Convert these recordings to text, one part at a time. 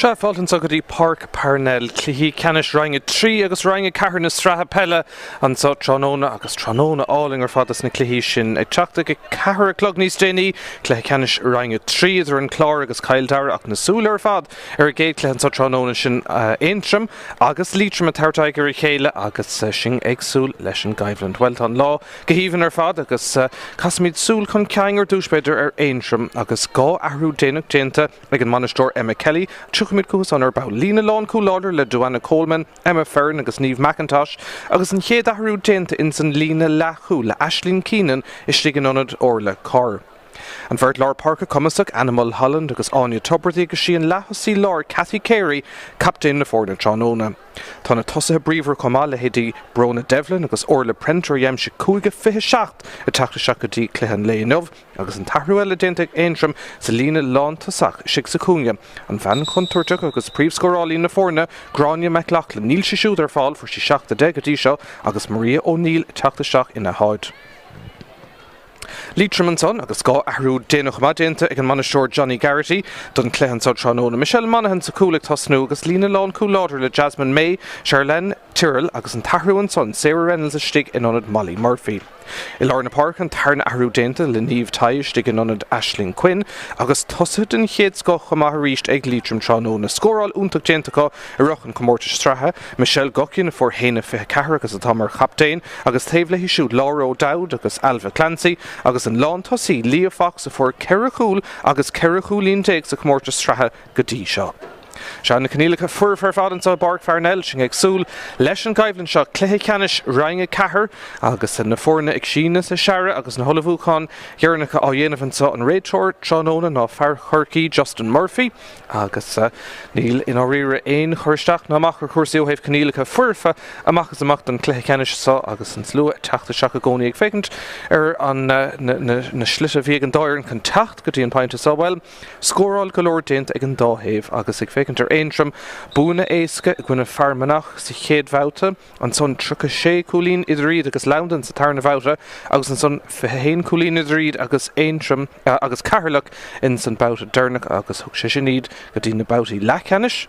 Se fáilteann so go dtí Páirc Parnell, Cluichí Ceannais Roinn 3 agus Roinn Ceathair na Sraith Peile an so Tráchtaire agus Tráchtaire áling ar fadas na Cluichí sin ag teachta go Ceathair clog níos déanaí, Cluichí Ceannais Roinn 3 idir an chlár agus cailtear ach na súla ar fad ar a géad cluicheann so Tráchtaire sin Aontroim agus Liatroim a Tráchtaire gur chéile agus sin agsúil leis an gaibhleann Weltán lá go híomhann ar fad agus casamid súil chun ceangar dúspeidir ar Aontroim agus gá ahrú déanach déanta ag an manasteoir Míchéal Tuchmid cús an ar bá lína lán cúláidir le Joanna Coleman, Emma Fern agus Niamh McIntosh agus an chéad ahrú déanta in san lína lethú le Aislinn Keenan is sligan anad orla car. An bheirt lár Páirc Cumasach Animal Holland agus Anya Tuberty agus sí an lethasí lár Cathy Carey, captain na Fórna Tráchtaire. Tá na tosathe bríomhar comá le héadí Brona Devlin agus orla prentar dhéimse 57 a teachta go dtí cluicheann léanamh agus an tathú eile déanta Aontroim sa lína lán tasach sig sa cúnge. An bhean chuntuirteach agus príomhscórálí na Fórna Gráinne McLachlan níl si siúd ar fáil for sí 70 go dtí seo agus Maria O'Neill teachta ina háid. Liatroim an son agus gá ahrú déanach má déanta ag an manasteoir Johnny Garrity don cluicheann so Tráchtaire. Michelle Monaghan sa cúlaigh tasnú agus lína lán cúláidir le Jasmine May, Charlene Tyrrell agus an tathú an son Sarah Reynolds a stig in anad Molly Murphy. I lár na Páirc an tarna ahrú déanta le Niamh Taidh stig in anad Aisling Quinn agus tosaigh den chéad scoth chumá ríist ag Liatroim Tráchtaire. Na scóráil úntaach déantacha i Roinn Comórtas Stratha, Michelle Gockin a fuór héna fithe cethir agus a tamar chaptain agus taobh le siúd Laura O'Dowd agus Alva Clancy agus an lán tosaí Leah Fox a fuór Ceannais agus Ceannais déag sa Comórtas Stratha go dtí seo. Se na Canílacha fuair ar fad an so Páirc Parnell sin ag súil leis an gaibhleann seo Cluichí Ceannais Roinn Ceathair agus na Fórna ag sína sa seara agus na Hollabhúchán dhearnacha á dhéanamh an so an réiteoir Tráchtaire ná fear Chorcaí Justin Murphy agus níl in áíre éon chuirteach ná amach ar cuasaí ó thaobh Canílacha fuairfa amachchas amach don Cluichí Ceannais so agus an slua teachta seach a gcónaí ag fécint ar an na slite bhí ag an dáir chun techt go dtí an painte so bhfuil scóráil go leor déanta ag an dáthaobh agus ag fécint ar Aontroim búna éasca i gcuine farmanach sa chéad bhauta an son 36 cúlín idir riad agus laundan sa tarna bhauta agus an son 21 cúlín idir riad agus Aontroim agus Ceathairlach in san bhauta Domhnach agus thug sé sin iad go dtí na bhautaí Ceannais.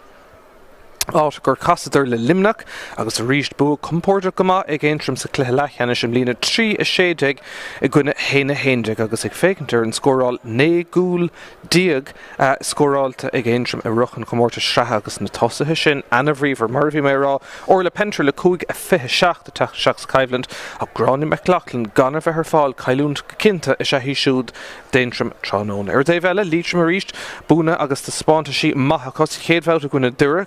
Áit gur casaidir le limnach agus a ríist bua compórte gomá ag Aontroim sa cluiche Ceannais im lína 3 a 60 i gcuine héna héindeag agus ag fécintear an scóráil 9 gúil díag scóráilta ag Aontroim i Roinn Comórtas Stratha agus na tosathe sin Anna Bhríomhar Murphy mé rá orla pentre le 57 a teach seachs caibhleann a Gráinne McLachlan gan a bheith ar fáil cailúnt cinnta is a hí siúd d'Aontroim Tráchtaire. Ar déobh eile Liatroim a ríist búna agus de spáinte sí maithe cos chéadbhauta gcuine dúra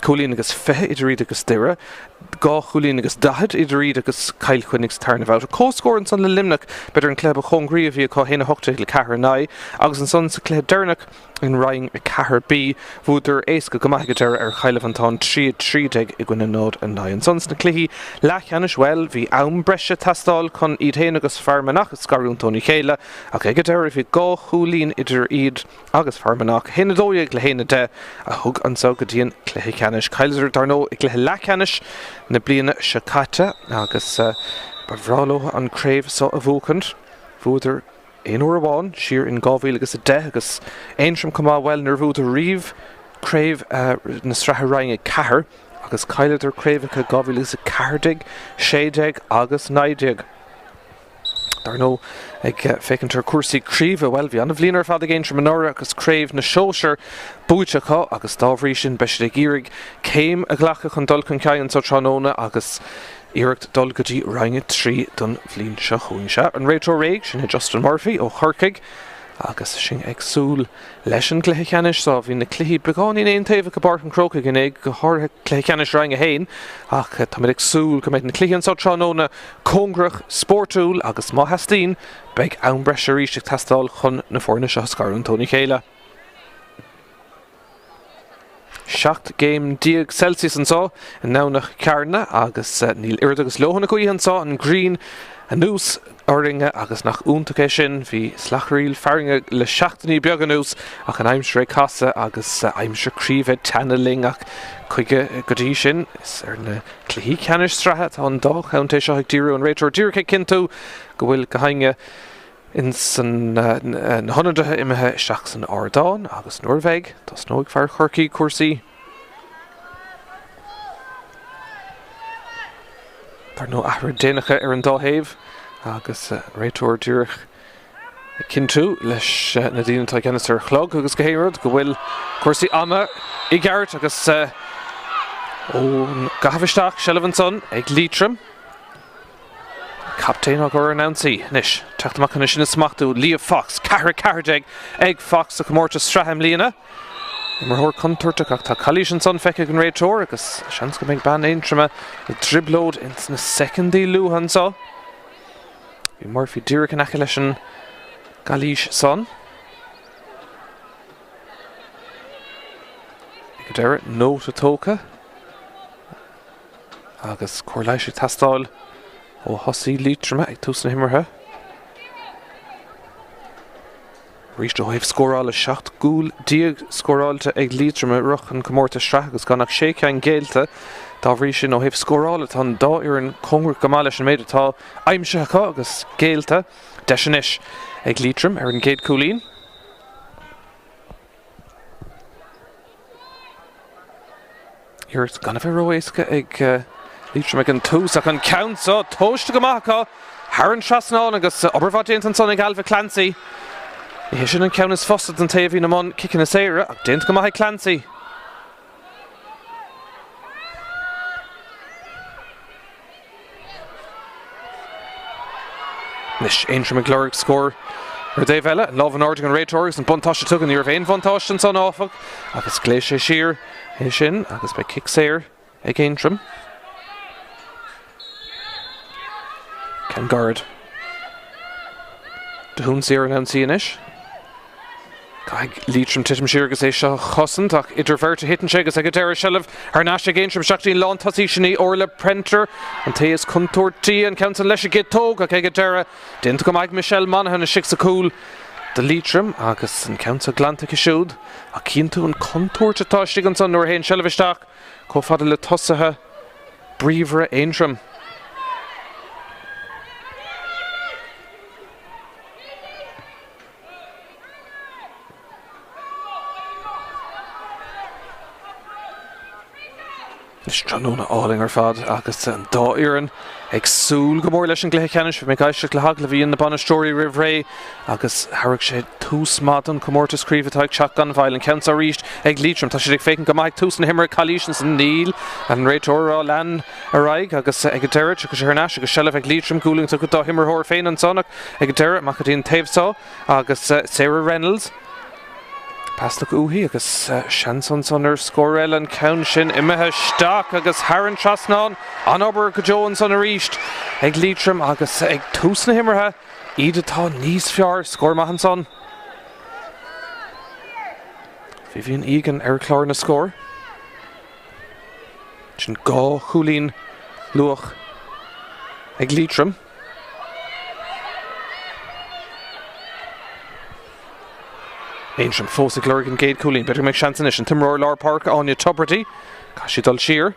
cúlín agus fithe idir riad agus dúra, gá cúlín agus dahad idir riad agus cailchuinnig tarna bhauta. Cóscórann san le limnach beidir an cléb a chongrií a bhí có héna hochta le Ceathair Nai agus an son sa cléb Domhnach in Roinn a Ceathair B bhúidir éasca go maithagadir ar chailemh antán 3 i gcuine nód an Nai. An son na Cluichí Ceannais well bhí am breise tastáil chun iad héana agus farmanach is scarún Tony Chéile ach ag deir bhí gá cúlín idir iad agus farmanach héna dóigh le héna de a thug an so go dtíon Cluichí Ceannais Cailídir darnó i Cluiche Ceannais na bliana secata agus bhrálo an craobh so a bhúcant bhúidir éon uair amháin siar in 2010 agus Aontroim comá well nar bhúidir riomh craobh na Sraith Roinn Ceathair agus cailídir craobhacha 2040 60 agus 90. Darnó ag fécintear cuasaí críomh well bhí anna bhliain ar fad ag Aontroim an agus craobh na seoisir búteachá agus dábhrí sin beisiad ag iarraigh céim a ghlacha chun dul chun ceann so Tráchtaire agus iarracht dul go dtí Roinn 3 don bhliain seo chuainse. An réiteoir réig sin Justin Murphy ó Chorcaig agus sin ag súil leis an Cluichí Ceannais so bhí na cluichí beáin éon taobh go Páirc an Croca gin ag go háirithe Cluichí Ceannais Roinn a héin ach tá ag súil go méid na cluicheann so Tráchtaire cóngrach Spórtúil agus má heastín beidh ann breise ríiste tastáil chun na Fórna seo scarún Tony Chéile. 7 game díag Celsius an so in nánach cearna agus níl irid agus leohanna chuí an so an green a nús áringe agus nach úntaché sin bhí slachríil fearinge le 7 beag an nús ach an aimsre casa agus aimsre críomh tannaling ach chuige go dtí sin is ar na Cluichí Ceannais Stratha an dá chaunta seo ag díú an réiteoir díircha cinntu go bhfuil go hainge in san honnadathe imethe isteach san Ardán agus Norveig, Tás nóg fear chorcaí cuasaí. Tar nó ahra déanacha ar an dóthaimh agus réiteoir dúireach cinú leis na dtínatá ceannas ar chlog agus go héiread go bhfuil cuasaí ama i gceart agus ón gahabhaisteach Shelvan son ag Liatroim. Captain a gur announcí nis teachtamach na sin is smachtú Lia Fox Cardeig ag Fox a chomórta Stratham líana. Mar thóir contúirteach ach tá Calís an son feice an réiteoir agus seans go mbeidh Aontroim i driblód ins na secondí luúhan só. Bhí Murphy dúireach an aice leis an Calís son. Go deire nóta tóca agus cóirlaigh tastáil ó thosaí Liatroim ag tús na himmartha. Ríist ó thaobh scóráil 7 gúil díag scóráilte ag Liatroim ruch an chomórta Sraith agus gan nach séceán géalta dá bhrí sin ó thaobh scóráil tá dá ar an congra go mála sin méid atá aimseacha agus géalta deisianis ag Liatroim ar an géad cúlín. Iirt gan bheith roiéisce ag Liatroim ag an tús ach an count so tóiste go maithacha Haran Trasnán agus oberfád an son ag Alva Clancy. Ní sin an Ceannais fostad an taobh hí na món kicking na séire ach déint go maithaigh Clancy. Nis Aontroim ag glóric scór ar Dave eile lámh an ordig an réiteoir an buntáiste tugan níor bhéon buntáiste an son áfach agus gléis sé siar é sin agus be kick séir ag Aontroim. Ken Garrett. Dún séar an MCNish. Caig Liatroim titim siar agus é seo chosant ach idir bhirrta hitan sé agus ag deire seilemh ar náiste Aontroim seachtaí lán tasí sinní orla Prenter an taobh contúirtaí an count leis a gétóg ach ag deire déint go maith Míchéal Monaghan na six a cúl de Liatroim agus an count a glanta siúd a cín tú an contúirtatá stig an son nuair héin seilemh isteach có fada le tosathe bríomhre Aontroim. Nis tróna áling ar fad agus an dá iarán ag súl go mór leis an gluthe Ceannais bhí mé gaiisteach le hagla bhí na banastóirí rih ré agus tharraigh sé tús mad an comórta scríomh ag teach gan bhail an count a ríist ag Liatroim tá sé ag fécinn go maith tús na himar Calís san níl an réiteoir á lean a raig agus ag deire agus Ceannais agus seilemh ag Liatroim cúling go dá himar thóir féin an sonach ag deire mac dtíon taobhsá agus Sarah Reynolds. Passlach uhi agus Shanson son ar scóréil an count sin imethe isteach agus Haran Trasnán an obair go Jones son a ríist ag Liatroim agus ag tús na himmartha iad atá níos fearr scór maithan son. Bhí bhíon ígan ar chlár na scór. Sin gá chúlín luach ag Liatroim. Aontroim fós ag glóric an géad cúlín, better make chance in Tim Roar Lár Park Anya Tuberty, Cashi dul siar.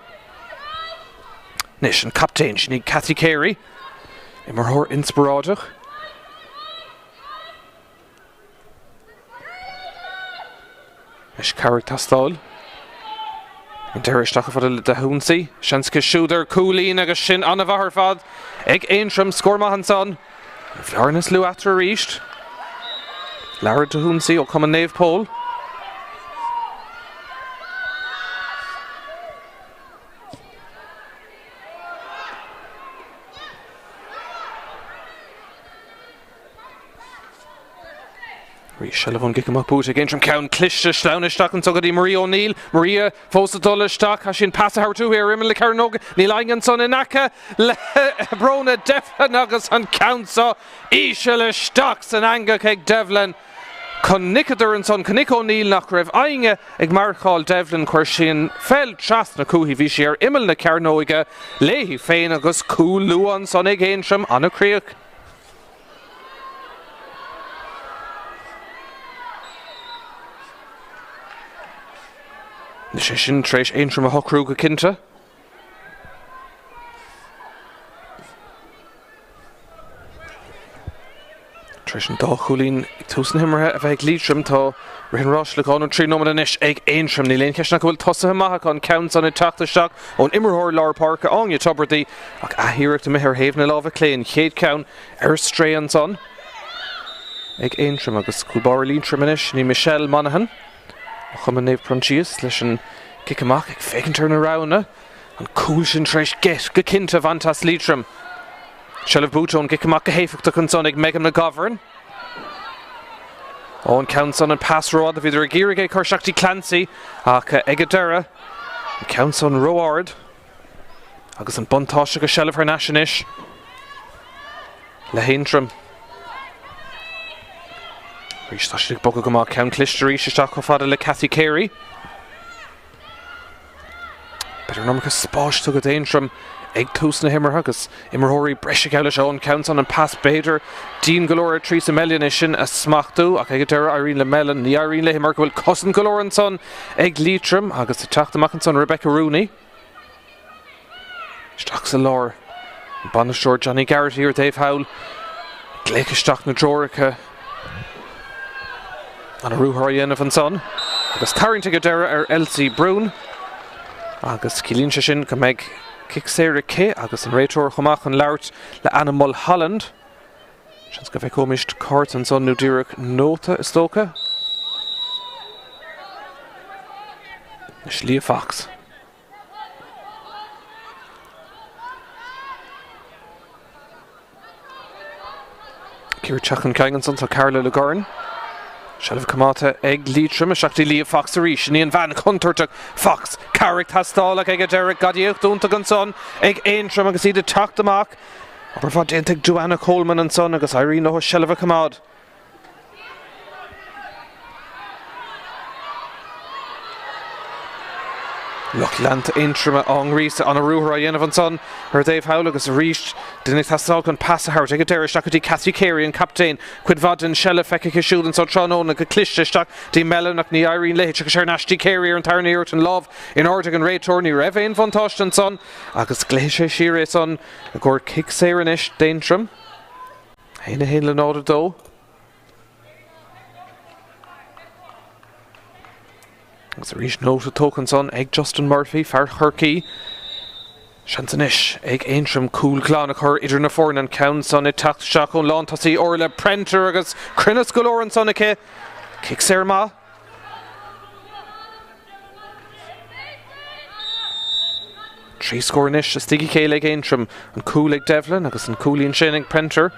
Nis an captain, sin ag Cathy Carey, I mar thóir inspirádach. Nis Carrick tastáil. An deir isteach a fad de húnsaí, seansca siúdar cúlín agus sin anna bhahar fad ag Aontroim scór maithan son. Bhlearnas Liatroim ríist. Lara de Húnsaí ó cum an naomh pól. Rí Shelvan gicamach bút ag Aontroim count cliste sláinisteach an tugadí Maria O'Neill. Maria fósta dul isteach a sin passa haar tú ar imime le Carnóga ní laingan son in acha le brona Devlin agus an count so íse le isteach san anga ag Devlin. Con Nicadar an son Conic O'Neill nach raibh ainge ag Míchéal Devlin chuir sin fel tras na cúhí bhí sé ar imime le Carnóga léhí féin agus cúl luúan son ag Aontroim anna críoch. Na sé sin tréis Aontroim a hocrú go cinnte. Tris an dá chulín túsan himmarthe a bheith Liatroim tá rihin Ross le gáin an trí nómad inis ag Aontroim ní léon ceisna go bhfuil tosa maithe chun count an Tráchtaire ón immerthóir lár Páirc Áine tobardaí ach athíreacht a mithir héamh na lábha cléin chéad count Stréan son ag Aontroim agus cúlbáir Liatroim inis ní Míchéal Monaghan chum an néamh prontíos leis an kick amach ag fécinn turn arána an cúil sin treis get go cinnte bhaintas Liatroim Shelf Bútón kick amach go héifeachta chun son ag meagam na govern Owen Counson and pass rod of either a Girige Korshakti Clancy, Aka Egadera, Counson Roard, Agus and Buntosh a shell of her nationish, Lahintrum, Rishtashik Bokagama, Count Clistery, Shishakofada Le Cathy Carey, Better Nomika Sposh took a Daintrum. Eg túsna himar agus immerthóirí breise geile seán Counson and pass Bader Dean Galore Trísa Mellion sin a smachtú ach ag deir Irene le Mellon ní Irene le himar gohfuil cosan Galore an son ag Liatroim agus Tráchtaire an son Rebecca Rooney Stach sa lár Banastor Johnny Garrity or Dave Howell Gleichistach na Drorica an a Rúthar an son agus Tarrant ag deir Elsie Brune agus Cilín sin go meg Kick Sarah K agus an réitor chumach an lauert le Animal Holland. Sjans go bheith comist cart an son Nudirach Nota is tóca. Is Lia Fox. Ciar Chachan Caganson tá Carla le Garn. Shelf Kamata ag Liatroim a seachtaí Lia Fox a rís ní an bhean chuntarteach Fox Carrick tastála ag a Derek gadíocht dúnta an son ag Aontroim agus iad tacht amach aber bhá déantaigh Joanna Coleman an son agus Irene ó Shelf Kamad Lochland Aontroim an Rhys an a Rúthar an son her Dave Howell agus a rís Dinnig tastáil chun pass a hart ag a deir seachtaí Cathy Carey an captain cuid bhad Shelf feice siúd an so tránón ag a clisteach dí Mellon ach ní Irene Leitch agus Nashty Carey an tarnaíirt an love in order an réitor ní Revain Vontáist an son agus gléise siar son a ggur kick séranis Daintrum héna héin le náda dó agus a rís nóta tócan son ag Justin Murphy fear Churkey Shantanis ag Aontroim cool glán a chur idir na fórn an count son i tacht seach ón lán tasí orla Prenter agus Crinnas Galore an son aice kick séir má Trí scóranis a Stiggy Céile ag Aontroim an cool ag Devlin agus an coolíonn sin ag Prenter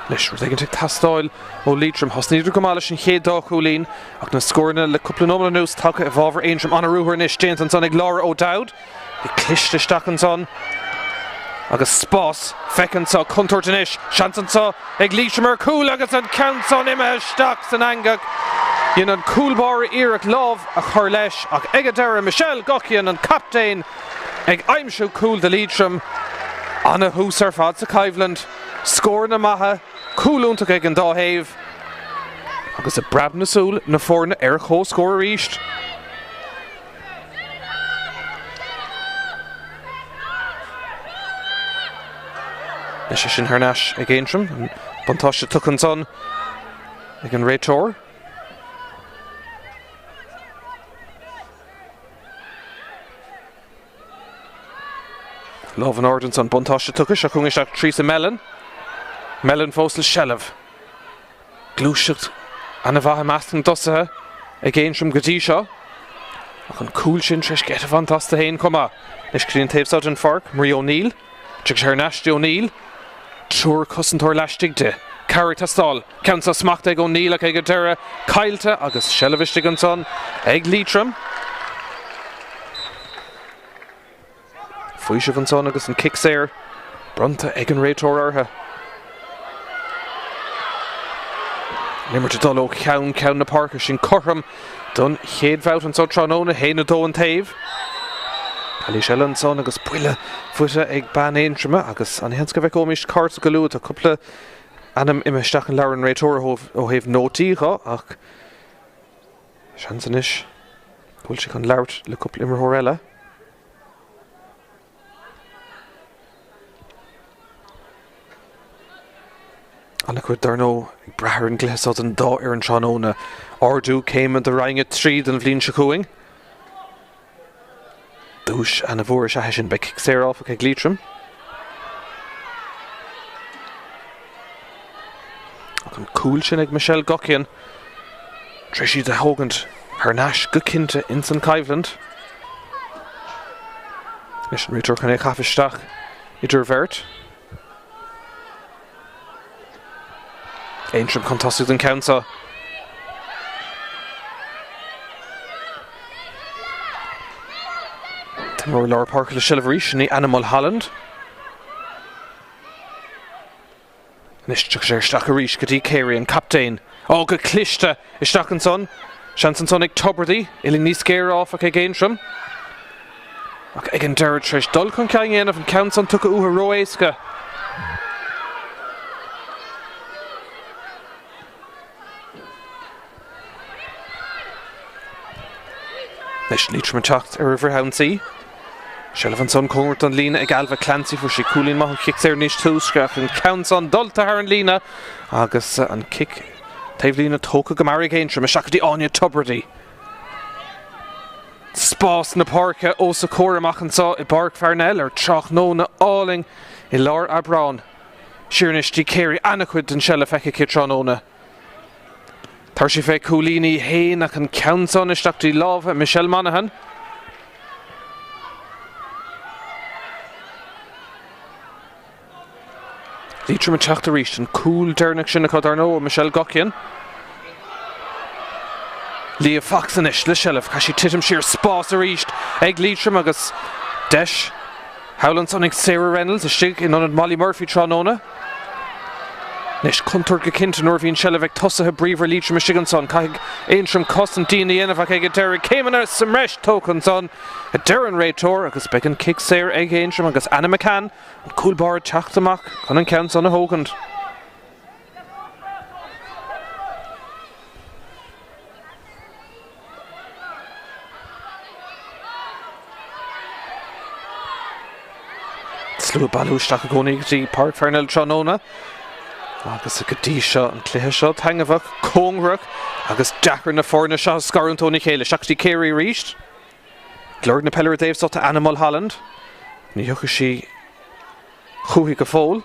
Leis we're taking tastáil ó Liatroim hosníidir go mála sin chéad dá chulín ach na scórna le cúpla nómla nús tacha a bhábhar Aontroim an a Rúthar inis James an son ag Laura O'Dowd i clisteisteach an son agus spás fecinn sa contúirt inis seansan sa ag Liatroim ar cúil agus an count son imeisteach san angach Dhéann an cúlbáir iarach lámh a chur leis ach ag a deir Míchéal Gocian an captain ag aimsiú cúil de Liatroim an a hús ar fad sa Caivland scór na maithe cúlúntaach ag an dáhéamh agus a brab na súl na fórna ar chó scór a ríist Leis sin Tharnais ag Aontroim an buntáiste tuch an son ag an réitor Love an ordens an buntáiste tucha a chun isteach Trísa Mellon Mellon fóstal Shelf Glúiseacht an a bhathe meastan dosathe ag Aontroim go dtí seo ach an cúil sin treis get a fantasta héin comma leis críonn taobhsáid an Páirc Marie O'Neill tuig sé Nashty O'Neill trúr cosantóir leistigh de Carrick tastáil count sa smacht ag O'Neill ach ag a deire Cailte agus Shelfistigh an son ag Liatroim Fuaisih an son agus an kick séir bronta ag an réitor ortha Nimmer to dul ó ceann na Páirc sin chortham don chéad bhát an so tránóna héna dó an taobh Chalí Shell an son agus buile fuite ag ban Aontroim agus an hens go bheith comist cart go luúd a cúpla anam imeisteach an leabhar an réitor ó thaobh nótíá ach seansanis bhfuil si chun labhart le cúpla immerthóir eile Anna chuid dar nó ag brethir an gléasad an dá ar an tránóna. Ardú céim an do reinge tríd an bhlín se chuing. Dúis an a bhór se heisin be kick séir áfa ag Liatroim. Ach an cúil sin ag Míchéal gocian. Trisí de hógant Ceannais go cinnte in san Caibhland. Leis an riútar chun é chafisteach idir bheirt. Aontroim contosú den counter. Timor Laura Parker le Shilvery ní Animal Holland. Nis tuach sé staach a ríis go dtí Céirí an captain. Ó go cliste isteach an son. Sean san son ag tubertí, illing níos scéir áf ag Aontroim. Ach ag an deir treis dul chun ceang éanamh an count son tucha uair roéisca. Leis Liatroim an teacht ar bhir haintí. Seilh an son cóirt an lína ag albh clansaí fu sé cúlín maith kick séir níos túscach an count son dulta ar an lína agus an kick taobh lína tóca go marí Aontroim a seachadí áine tubertí. Spás na Páirce ó sa córamach an sá I Páirc Parnell ar Tráchtaire áling I lár Abrán. Siarnistí Céirí anna chuid den seilh feice citránóna. Tar si fé cúlíní héin ach an count son isteachtaí lámh Míchéal Monaghan. Liatroim an teacht a ríist an cúil deirneach sin a chud ar nó Míchéal gocian. Lia Foxanis le seilh cha sí titim siar spás a ríist ag Liatroim agus deis Howland son ag Sarah Reynolds a stig in an Molly Murphy tránóna. Nis contour go cinnte nuair bhíonn seilh ag tosathe bríomhar Liatroim a sigan son caig Aontroim cosint daoine dhéanamh ach ag a deir céimeanna sa mreis tócan son a deir an réitóir agus beag an kick séir ag Aontroim agus Anna McCann an cúlbar teacht amach chun an count son a hógant. Slú balúisteach a gcónaí gotí Páirc Parnell tránóna. Agus a gotí seo an cluiche seo tangamhach cóngrach agus deachar na fórna seo scarún Tony Chéile seachtaí Céirí ríist. Glóir na pellir Dave sota Animal Holland. Ní thucha sí chuaigh go fóil.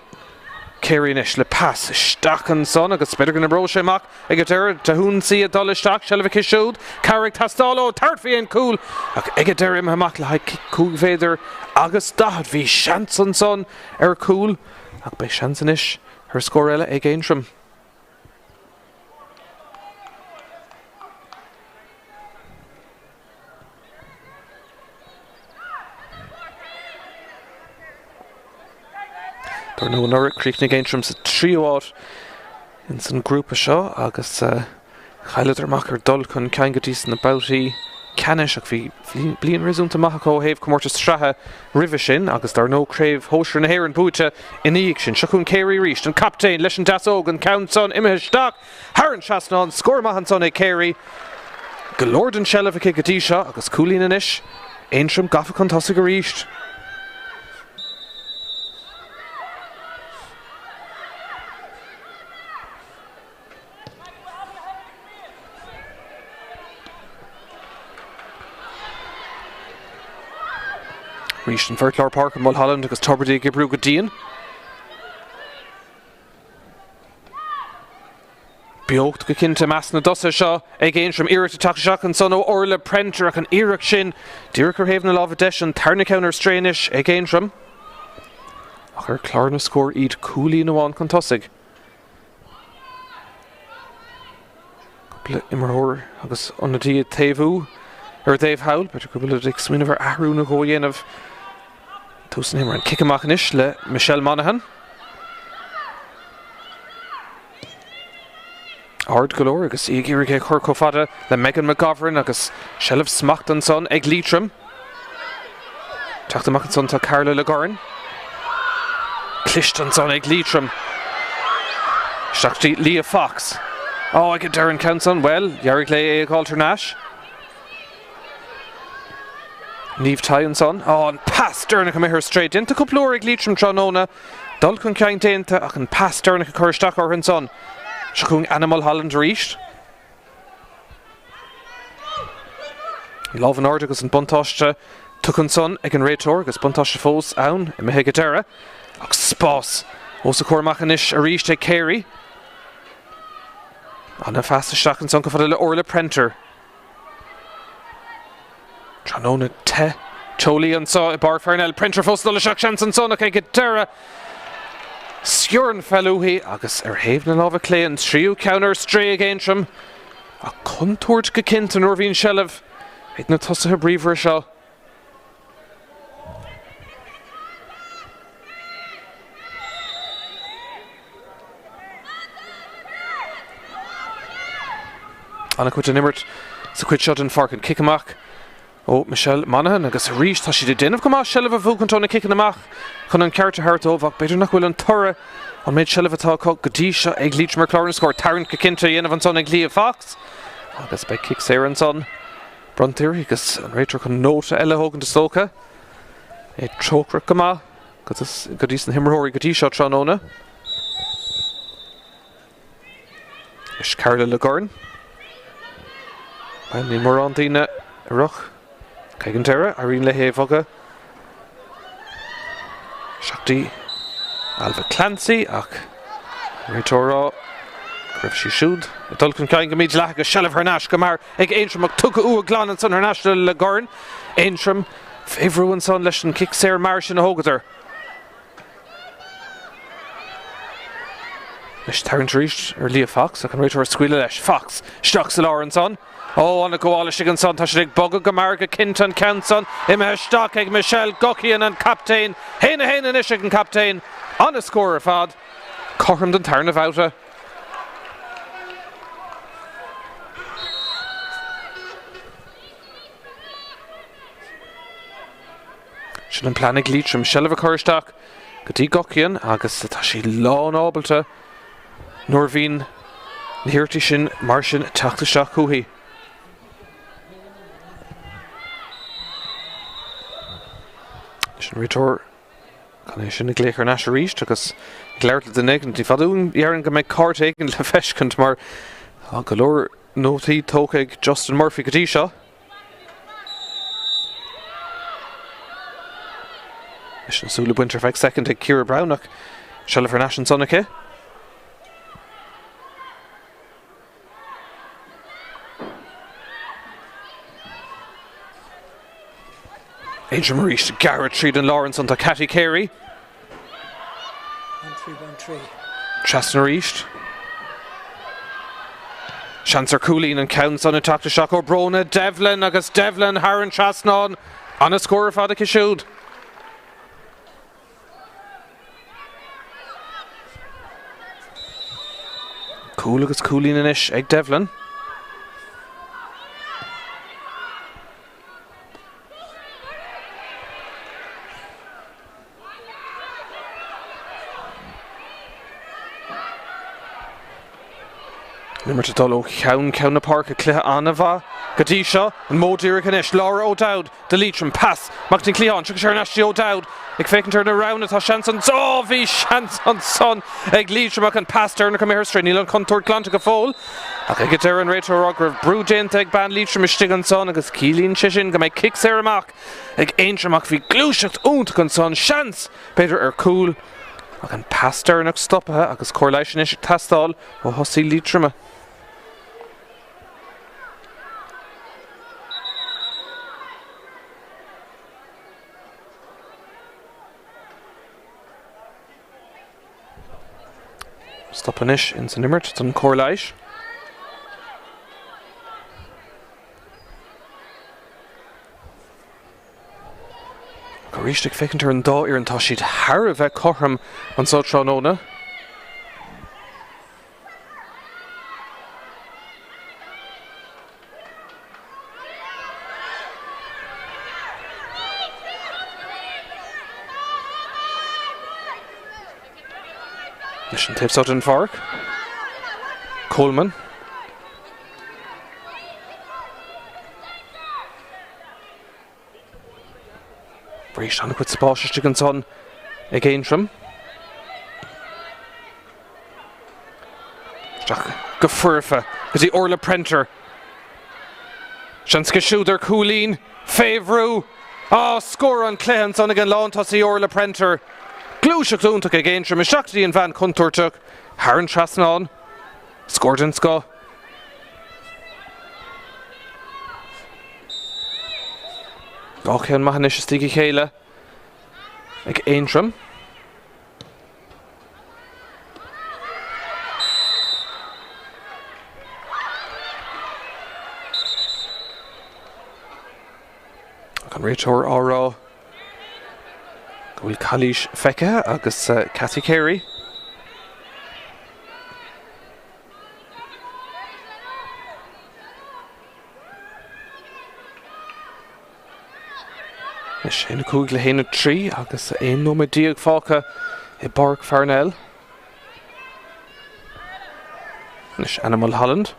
Céirí inis le pass isteach an son agus beidir go na bro sé amach ag a deir dahún sí a dul isteach seilh a siúd. Carrick tastálo tartfaí an cúil ach ag a deir im amach le haid cúg féidir agus dahad bhí seans an son ar cúil ach bei seans inis. Her score eile ag Aontroim. Dar nó an orric Cluichí Aontroim sa tríomháid in san grúpa seo agus chaileadar amach ar dul chun ceann go dtí san na bátaí Ceannais ach bhí bliain riúnta amach ó héamh comórtas Sraith ribhe sin agus dar nó craobh hóisir na hÉireann búite in íoc sin seachún Céirí ríist an captain leis an deasóg an count son imithe isteach thar an seasnán scór maithan son ag Céirí go leor den seilh a go dtí seo agus cúlín inis Aontroim gafa chun tosa go ríist. Ríist an Fertlar Park in Mulholland agus tubertí Gibrú go dtíon. Beocht go cinnte meas na dosa seo ag Aontroim iirecht a take seach an son ó orla prenter ach an iireach sin dúrach ar héamh na lámh deis an tarna counter stréinis ag Aontroim. Ach ar clár na scór iad cúlí na bháin chun tosaigh. Cúpla imreoir agus an na dtí taobhú ar Dave Howell, but cúpla ag smíanamh ar ahrú na ggó dhéanamh túsan imre an kick amach inis le Míchéal Monaghan. Ard golóir agus ígéirigh chur chomh le Megan McGovern agus seilh smacht an son ag Liatroim. Teacht amach an son tá Carla le Goran. Clist an son ag Liatroim. Seachtí Lia Fox. Ó ag a deir an count son, well, dhearg le ag Alternash. Níomh tai an son. An pass Derna come here straight into couple ag Liatroim tránóna Dul chun ceann déanta ach an Páirc a chuirteach ar an son. Se chun Animal Holland ríist. I lábh an ard agus an buntáiste tuch an son ag an réiteoir agus buntáiste fós ann I Míchéal ach spás os a cuairmach inis a ríist ag Céirí. Anna fastaisteach an son go fada le orla printer. Tróna te Tolí an sa I Páirc Parnell printer fós le seach seans an son ag Míchéal. Sciorn fellúhí agus ar héamh na lábh clé an tríú ceannar stré ag Aontroim a contúirt go cint an uirhín seileamh ag na tosathe bríomhar seo. Anna cuid an imirt sa cuid seo an farc an kick amach. Ó Míchéal Monaghan agus a ríist tá si de déanamh go más seileamh a bhúcantóna kickan amach chun an ceart a thart óbhach beidir nach bhfuil an tora an méid seileamh atá go dtí seo ag Liatroim clár an scór tarrant go cinnte dhéanamh an son ag Lí a Fox agus bei kick séir an son Brontíir agus an réiteoir chun nóta eile thógan de stócha é trócra go maith go dtí san himreóirí go dtí seo tróna is Carla le Gorn ní mór an daoine a ruch Ceannais a rion le héamh Seachtaí Alva Clancy ach réiteórá raibh sí siúd I dul chun ceann go míid leatha go seileamh ar náis go mar ag Aontroim ach tugadh a glan an son ar náis le Gorn Aontroim féhrú an son leis an kick séir mar sin a thógadar leis tarrant ríist ar Lí a Fox ach an réiteoir scuile leis Fox steach sa lár an son ó anna ghála sig an son tá sé ag bogad go mar go cinnte an ceann son isteach ag Míchéal Gocíonn an captéin héana is ag an captéin anna scór ar fad chorm den tarna bhouta sin an plan ag Liatroim seileamh a chuirteach go dtí Gocíonn agus tá sí lán ábalta nuair bhín na hirirtí sin mar sin teachtasteach chuaigh sin réiteoir chu é sin ag léach ar náis a ríist agus gléirtla den ag tí fadún dhearann go méid cáirt éigean le feiscint mar go leor nótaí tóca ag Justin Murphy go dtí seo leis an súla buintear feadh second ag Ciara Brownach seileamh ar náis an son aici Aontroim ríist Garrett tríd an Lawrence anta Cathy Céirí. Trasna ríist. Seansar Coolín an ceann son a tapta seach ó Brona Devlin agus Devlin Haran Trasnán anna scór fada cisiúd. Cool agus Coolín inis ag Devlin. Nummer to dul ó cheann na Páirc a cluiche anna bha go dtí seo an módíire inis Laura O'Dowd de Liatroim pass Mactin Cleon tuag sé náis O'Dowd ag fécintar na round atá seans an bhí seans an son ag Liatroim ach an pastor na cumir strain níl an contúir glánta go fóil ach ag deir an réiteoir raibh brú déanta ag ban Liatroim istigh an son agus cílíonn sé sin go méid kick séir amach ag Aontroim ach bhí glúiseacht únta an son seans beidir ar cúl ach an pastor nach stoppathe agus cóir leis sin tastáil ó thosaí Liatroim. Stoppanish in san imirt tan cóirleis. Go ríiste fécintar an dá ar an tá siad thar a bheith chorm an só tróna. Leis an tips out in Páirc. Coleman. Bríist anna cuid spáiste an son ag Aontroim. go furfa, gus í orla printer. Shanske shooter Coolín, Favrú. Score on Clehan son again lawn toss í orla printer. Glúiseach dúntaach a géintrim, Ishachtí and Van Kunturtuk. Haran Trasnán. Scored in Sco. Gochan Mahanish Stigi Chéile. Ag Aontroim. Can réiteóir árá. Go bhfuil Cailís Feice agus Cathy Carey. Is sin cúig le héanana trí agus éon nóma díag fáca I Páirc Parnell. Is Animal Holland.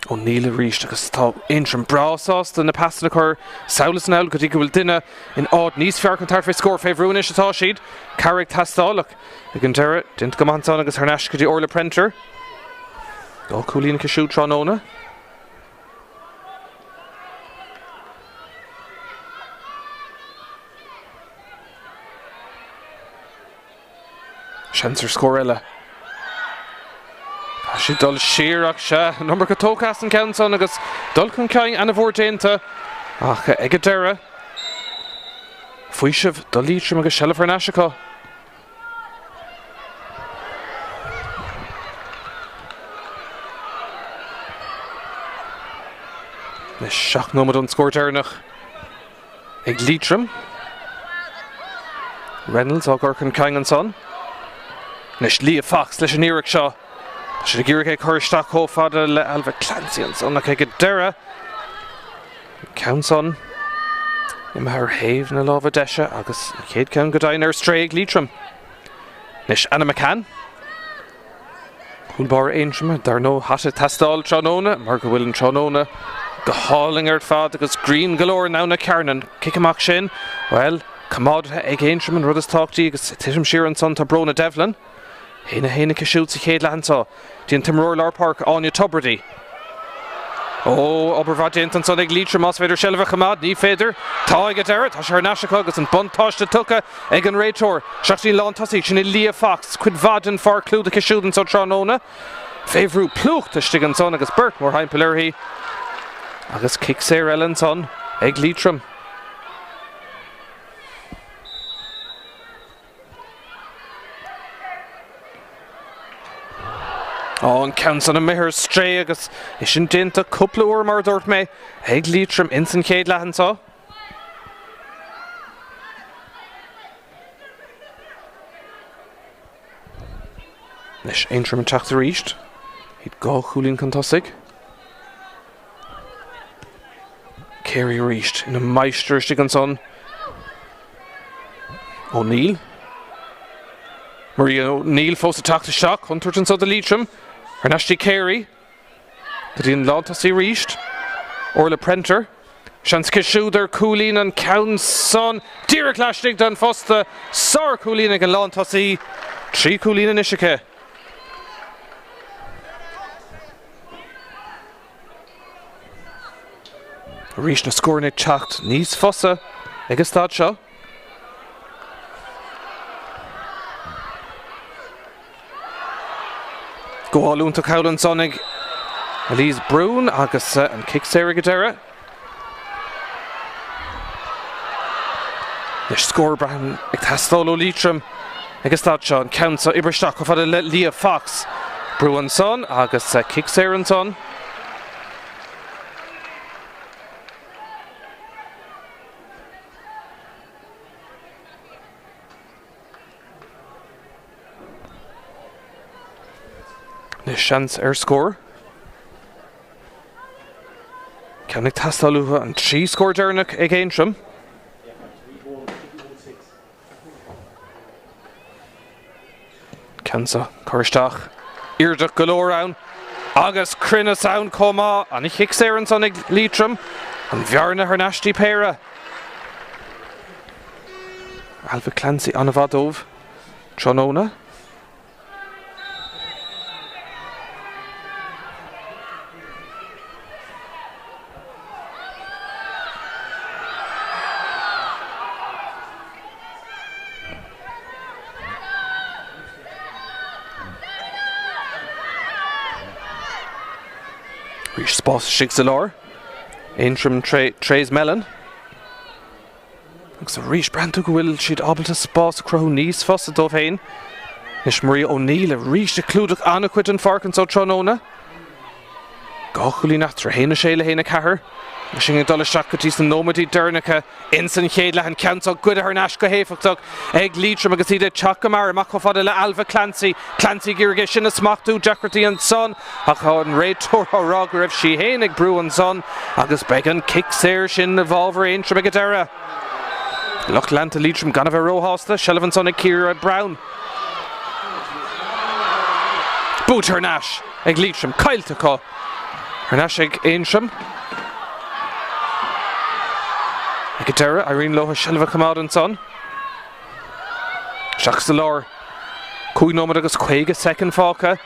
O'Neill ríist agus tá Aontroim brásásta na pasna chur saolas náil go dtí go bhfuil duine in ád níos fearr chun tartfé scór Favrún is atá siad. Carrick tastálaach ag an deire dint go mantán agus Tháirneas go dtí orla printer. Dá Coolín go siú tránóna. Shanser scór eile. Si dul siarach se number go tócas an ceann agus dul chun ceann ana bhór déanta ach ag a deire. Faoi sibh dul Liatroim agus Seileadh Tháirneas acu. Is seach nómad an scór deirnach ag Liatroim. Reynolds á gur chun ceann an son. Nis Lia Fox leis an iarach seo. Should have given a chuirteach ó fada le Alva Clancy an son ag a deire. Counts on. Im haar haven na lámha deise agus chéad ceann go dainn ar stray ag Liatroim. Nis Anna McCann. Púlbar Aontroim dar nó hata tastáil tránóna, mar go bhfuil an tránóna go háling ar fad agus green galore ná na cearnan kick amach sin. Well, commodithe ag Aontroim an rud is táchtaí agus titim siar an son tá brona Devlin. Héna cisiút sa chéad lehanantá. Dín Timróir Park Áine Tubridy. Obervad déint an son ag Liatroim as féidir Seileadh chamad, ní féidir. Tá ag a deire, tá sé Tháirneas acu agus an buntáiste tucha ag an réiteóir. Seachtaí lán tosaí sin Lia Fox, cuid vadan far clúd a cisiút an so tránóna. Favrú plucht istigh an son agus Bert mór hain Peilirthaí. Agus kick séir eile an son ag Liatroim. An counts on a mihir stray agus is sin dénta cúpla uair mar dúirt mé ag Liatroim in san chéad lehanantá. Nis Aontroim an teachta ríist. Hiad gá chúlín chun tosaigh. Carey ríist ina meisteir istigh an son. O'Neill. Maria O'Neill fós a teachta seach chuntúirt an so de Liatroim. Tháirneastí Carey. Go dtíon lán tosaí ríist. Orla printer. Shanske shooter Coolín an ceann son. Díreach leistigh don fosta. Sár Coolín ag an lán tosaí. Trí Coolín in isice. Ríist na scórna teacht níos fosa ag stad seo. Goáúnta caulan son ag Elise Brún agus an kick séir go deire. Nis scór brahan ag tastáil ó Liatroim agus stad seo an ceann sa ibristeach go fada le Lia Fox. Brún son agus kick séir an son. Nis seans ar scór. Ceannig tastáilútha an trí scór deirnach ag Aontroim. Ceansa chuirteach irdach galore ann agus crinne sound comá an I chick séir an son ag Liatroim an bhearna Tháirneastí Péire. Alva Clancy an a bhadómh tránóna. Rís spás sig lár. Aontroim Tréis Melon. Agus a rís brandú go bhfuil siad ábalta spás crothú níos fos a dómh féin. Is Maria O'Neill a rís de clúdach anna cuid an farcan so trónóna. Gá chulí natra héna séile héna cahar. Sin dul isteach go tí san nómadí Domhnacha in san chéad an ceann good ar nas go héfachtach ag Liatroim agus iad teach mar amach go fada le Alva Clancy ggéirige sin na smachtú deacratí an son a chu an réitor ó rá go raibh si héin ag brú an son agus beag an kick séir sin na bháilhar Aontroim ag deire. Loch lenta Liatroim gan a bheith róhásta Shelvan son ag Ciara Brown. Bút ar nas ag Liatroim caiilte có. Ar nas ag Aontroim. Ag deire Irene Loha Shelva cumad an son. Seach sa lár. Cúig nómad agus chuige second fáca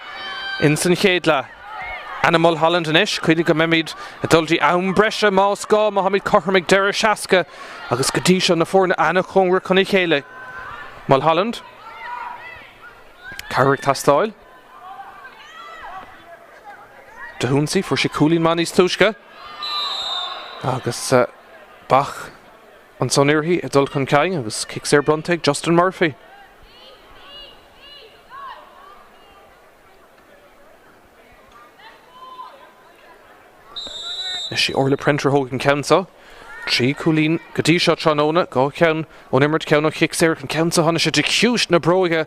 in san chéad Animal Holland an ish, chuidig go memid a dultí ann breise más gá Mohammed Corcham ag deire seaca agus go dtí seo na fórna anna chungra chun chéile. Mul Holland. Carrick Tastáil. De Húnsaí fuair si cúlín manís túisce. Agus Bach an son irthaí a dul chun caing agus kick séir brontaigh Justin Murphy. Is si orla printer hóg an ceansa. Trí cúlín go dtí seo trónóna gá ceann ón imirt ceann ó kick séir an ceansa hána sé de ciúis na bróige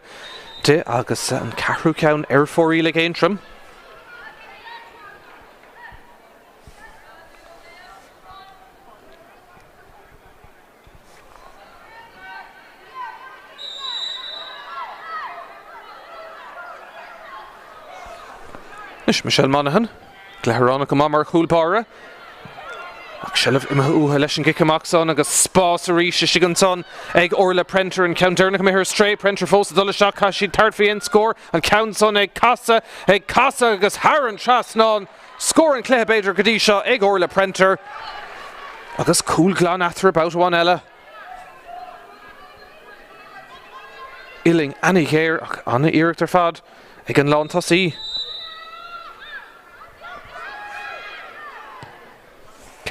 de agus an carhrú ceann ar fórí le Aontroim. Is Michelle Monaghan, Gleharánach go mar chúlpára. Ach Shelf imime útha leis an gicamach son agus spás a rís sig an son ag orla printer an count Domhnach mé stray printer fós a dul seach has si tart fi score an count son ag casa agus Haran tras ná score an cléthe beidir go dtí seo ag orla printer agus cool glán athra about one eile. Illing Annie Gare ach anna iirecht ar fad ag an lán tosaí.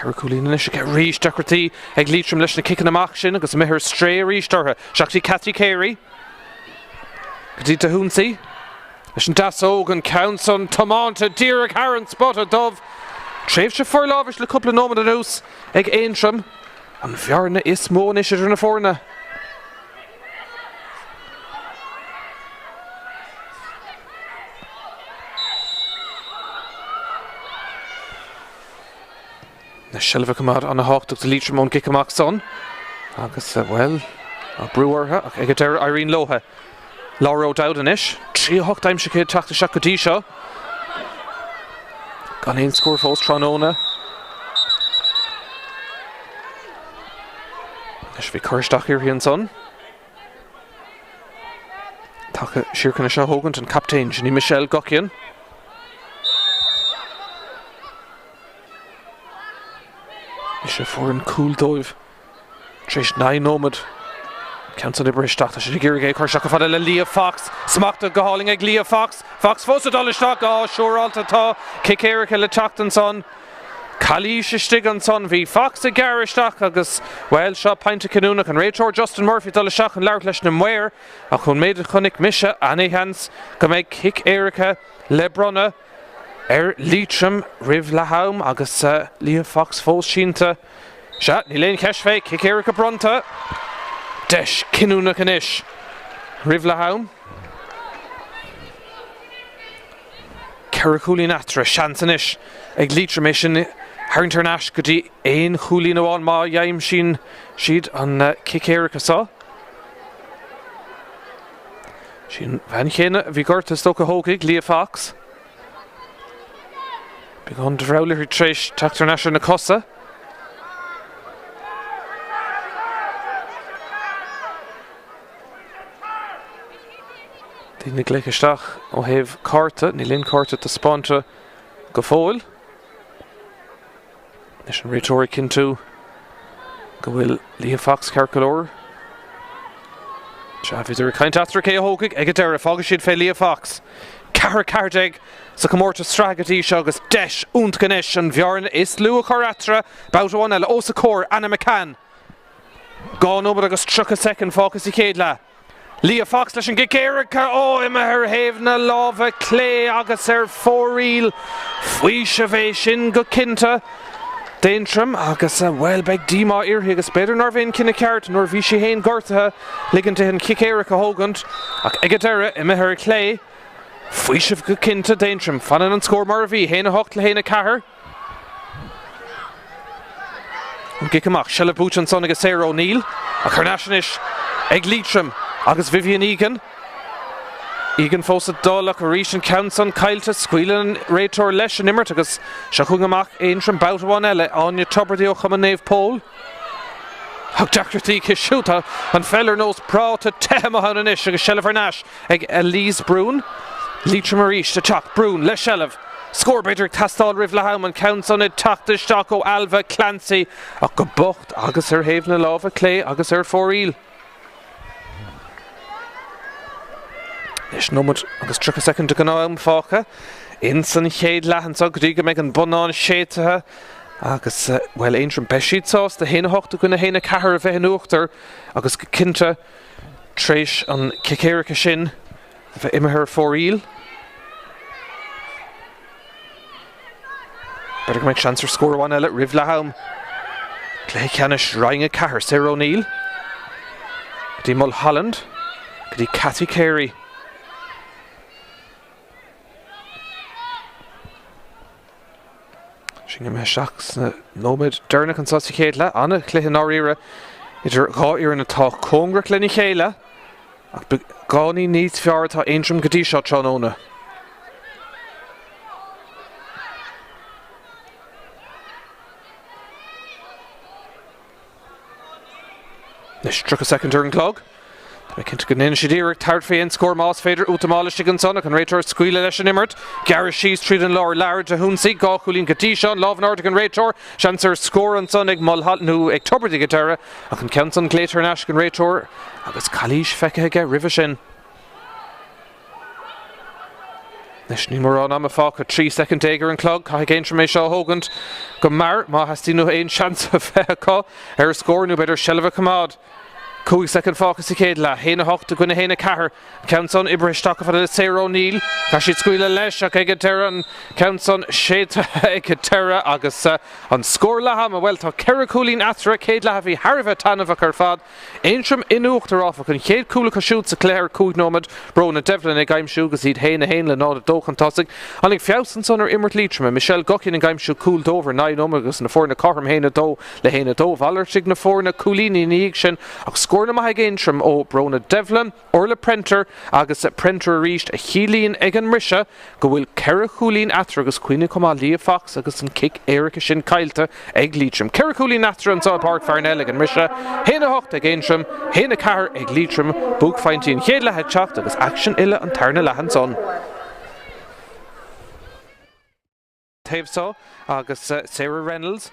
Caracúlín is get rís deacratí ag Liatroim leis na kickan amach sin agus mé stray a rís dortha. Seachtí Cathy Carey. Go dtí de Húnsaí. Leis an das óg an count on Tománta Díreach Haran spot a dubh. Tréimh se for lábhais le cúpla nómad an ús ag Aontroim. An bhearna is mó an isidir na fórna. Na Shelva cumad an a háchtach de Liatroim ón gicamach son. Agus, well, a brúartha ach ag deire Irene Loha. Laura Dowd an ish. Trí a hocht aimse céad teachta seach go dtí seo. Gan éon scór fós trónóna. Is bhí chuirsteach iarthaí an son. Tacha siorcanna seo hógant an captain Ginny Michelle Gockian. Is sé for an cool dóibh. Tréis 9 nómad. Ceann de bristeach sé ggéirigé chuir seach go fada le Leah Fox. Smachta go háling ag Leah Fox. Fox fós a dolisteach siúrálta tá Cicéirice le teacht an son. Calí sé stig an son bhí Fox a garisteach agus well seo painte canúnach an réitor Justin Murphy dolisteach an leabhar leis na muir a chun méid a chunig mise Annie Hans go méid Cicéirice le bronna. Liatroim rih le haum agus Leah Fox fós sínta. Se ní léon ceis féic Cicéirice bronta. Deis cinúnach an ish. Rih le haum. Caracúlín atra seans an ish. Ag Liatroim é sin Hairntar nas go dtí éon chúlín amháin má dhéim sin siad an Cicéirice sá. Sin bhean chéine bhí gorta stocha hógaigh Leah Fox. Bhí gan de bhreabhlaí tréis Tráchtaire na na cosa. Dínig leichaisteach ó thaobh carta, ní linn carta tá spáinte go fóil. Leis an réitóir cinntú go bhfuil Leah Fox cearcolóir. Se bhíidir caint atra cé a hógaigh ag deire fágadh siad fé Leah Fox. Cardeg sa Comórta Stragadí agus Deis Untganis an Bhearn is Lua Coratra Bouta one Ella Osa Cor Anna McCann Gone over agus truck a second focus I Céadla Leah Fox leis an Gicérica Ima her Havna Lava Clay agus 4 reel Fuisha Ve Shin go Kinta Daintrim agus well beg Dima ir agus better nor Vin Kinna Cart nor Vishi Hain Gortha Ligin to hin Gicérica Hogant ag Egadera Ima her Clay Fuisha go Kinta Daintrim Fannan and score Marvi Haina Hocht Haina Cahar Gicamach Shella Bouchan son agus Sarah O'Neill a Carnashanish ag Liatroim agus Vivian Egan fósa dólach a Rishan Counson Cailta Squealan Rétor leis an immert agus Shachungamach Aontroim Bouta one Ella Anya Tuberdi o Chamanave Peil Hag Dacratí Kishuta an feller nose prá to Tehamahananish agus Shella Vernash ag Elise Brún Liatroim Marish to Chuck Brún leis Shella Score Bedrick Tastal Rivlahaum and Counson it Tachta Stocko Alva Clancy a go bocht agus her Havna Lava Clay agus her 4 reel Is nomad agus truck a second to Ganaum Fácha Insan Chéadla and so Gdiga meg an Bonan Shéataha agus well Aontroim Beshid sauce the Haina Hocht to Guna Haina Cahar of Vehenuchter agus Kinta Treish an Gicérica Shin of Imaher 4 reel Better make chance for score one Ella Rivlahaum Clay Ceannais Roinn Cahar Sarah O'Neill Gdi Mulholland Gdi Cathy Carey Shinga me shocks Nomad Dernach and Saucy Céadla Anna Cluichí Norira Idir gá ir in a tá Congra Cluichí ach Gáni needs fiar tá Aontroim Gadi shot Tróna Nish struck a second turn clog. We can go in Shidir, Tart Fain, score Moss Fader, Utamalish again Son, and Rator, Squeal Leshan Immert, Gareth Shees, Treat and Laura, Lara, Hunsi, Gaukulin, Katisha, Love Nordic Rator, Chancer, Score and Sonig, Mulhal, Nu, October the Guitarra, I can count on Glater and Ashkan Rator, Agus Kalish, Fekega, Rivishin. Nish Nimor on a Faka, 3 second Dagger and Clog, Kahigain from Shaw Hogant, Gomar, Mahastino, Ain Chance of Feka, her score, no better Shelva Kamad. Cúig second focus I Céadla, Haina Hocht to Guna Haina Cahar, counts on Ibrahim Stock for Sarah O'Neill, Cashit Squeala Lesh, Egatera, and counts on Sheta Egatera, Agus on Score Laham, well to Kerricoolin Atra, Céadla Havi, Harva Tanava Carfad, Aontroim Inuchter off, and Céad Coolica shoots a Clare Cúig Nomad, Brona Devlin, a Gaim Shugas, he'd Haina Hainla, not a Dokan Tossig, and Fiausen son or Immert Liatroim, and Michelle Guckin and Gaim Shu cooled over 9 Omegas, and the Forna Corham Haina Do, Lehaina Do, Valer Signa Forna Coolini Niigshin, Scorna Mahagaintrim o Brona Devlin, Orla Prenter, Agus Prenter reached a Healeen Egan Risha, go will Kerricoolin Atragus Queenie Coma Leah Fox, Agus and Kick Erica Shin Cailta, Egg Liatroim, Kerricoolin Atra and Páirc Parnell Egan Risha, Haina Hocht Againtrim, Haina Cahar Egg Liatroim, Book Finteen Chéadla Head Chocht, Agus Action Illa and Tarna Lahan Son. Tavso, Agus Sarah Reynolds.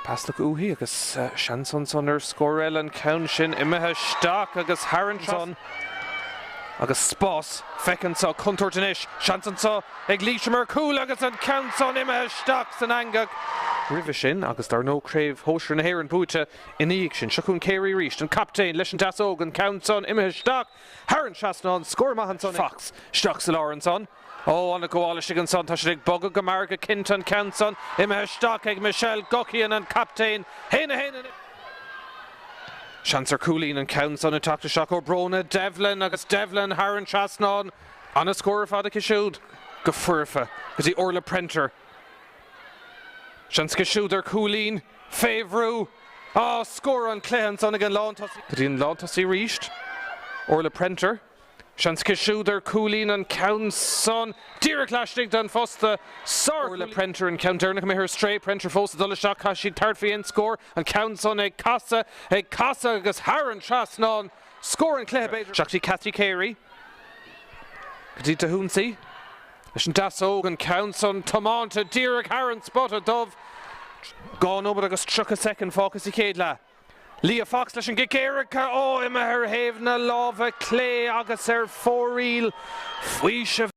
Pass look Uhi, agus Shanson Sonner, Scorell and Counshin, Imaha Stock, agus Harrington, agus Sposs, Feckin saw Kuntortanish, Shanson saw Eglishmer Cool, agus and Counson, Imaha Stocks and Angak. Rivishin, agus dar no crave, Hosher and Hair and Bucha, in the Ikshin, Shakun Carey reached, and Captain, Leshan Tasog, and Counson, Imaha Stock, Haran Shasnon, Score Mahanson, Fox, Stocks Lawrenson. Oh, on the Goalish against Son, Tashig Bugga, Gamarga, Kinton, Counson, Imaha Stock, Michelle, Guckian, and Captain, Haina. Chancer Coolin and Counson, and Dr. Shako, Brona, Devlin, agus Devlin, Haran Chasnon, on a score of Fada Kishud, Gafurfa, because the Orla Prenter. Shanska Shuder, Coolin, Favru, oh, score on Clehanson again, Launtosi. Did he in Launtosi reached? Orla Prenter. Shanska Shuder, Coolin and Counson, Derek Lashdig done Fosta, Orla Prenter and Count Dernick Meher Stray, Prenter Fosta, Dullashak, Hashi, Tartfi and score, and Counson, a Casa, Gus Haran Chasnon, score and Clehbe, Shakti Cathy Carey, Kadita Hunsi, Lishan Dasog and Counson, Tomonta, Derek Haran, Spotted Dove, gone over, Gus struck a second focus, Céadla. Lia Fox leis an gicéiricha ó imime ar héamhna lámha clé agus ar fóríl faoi se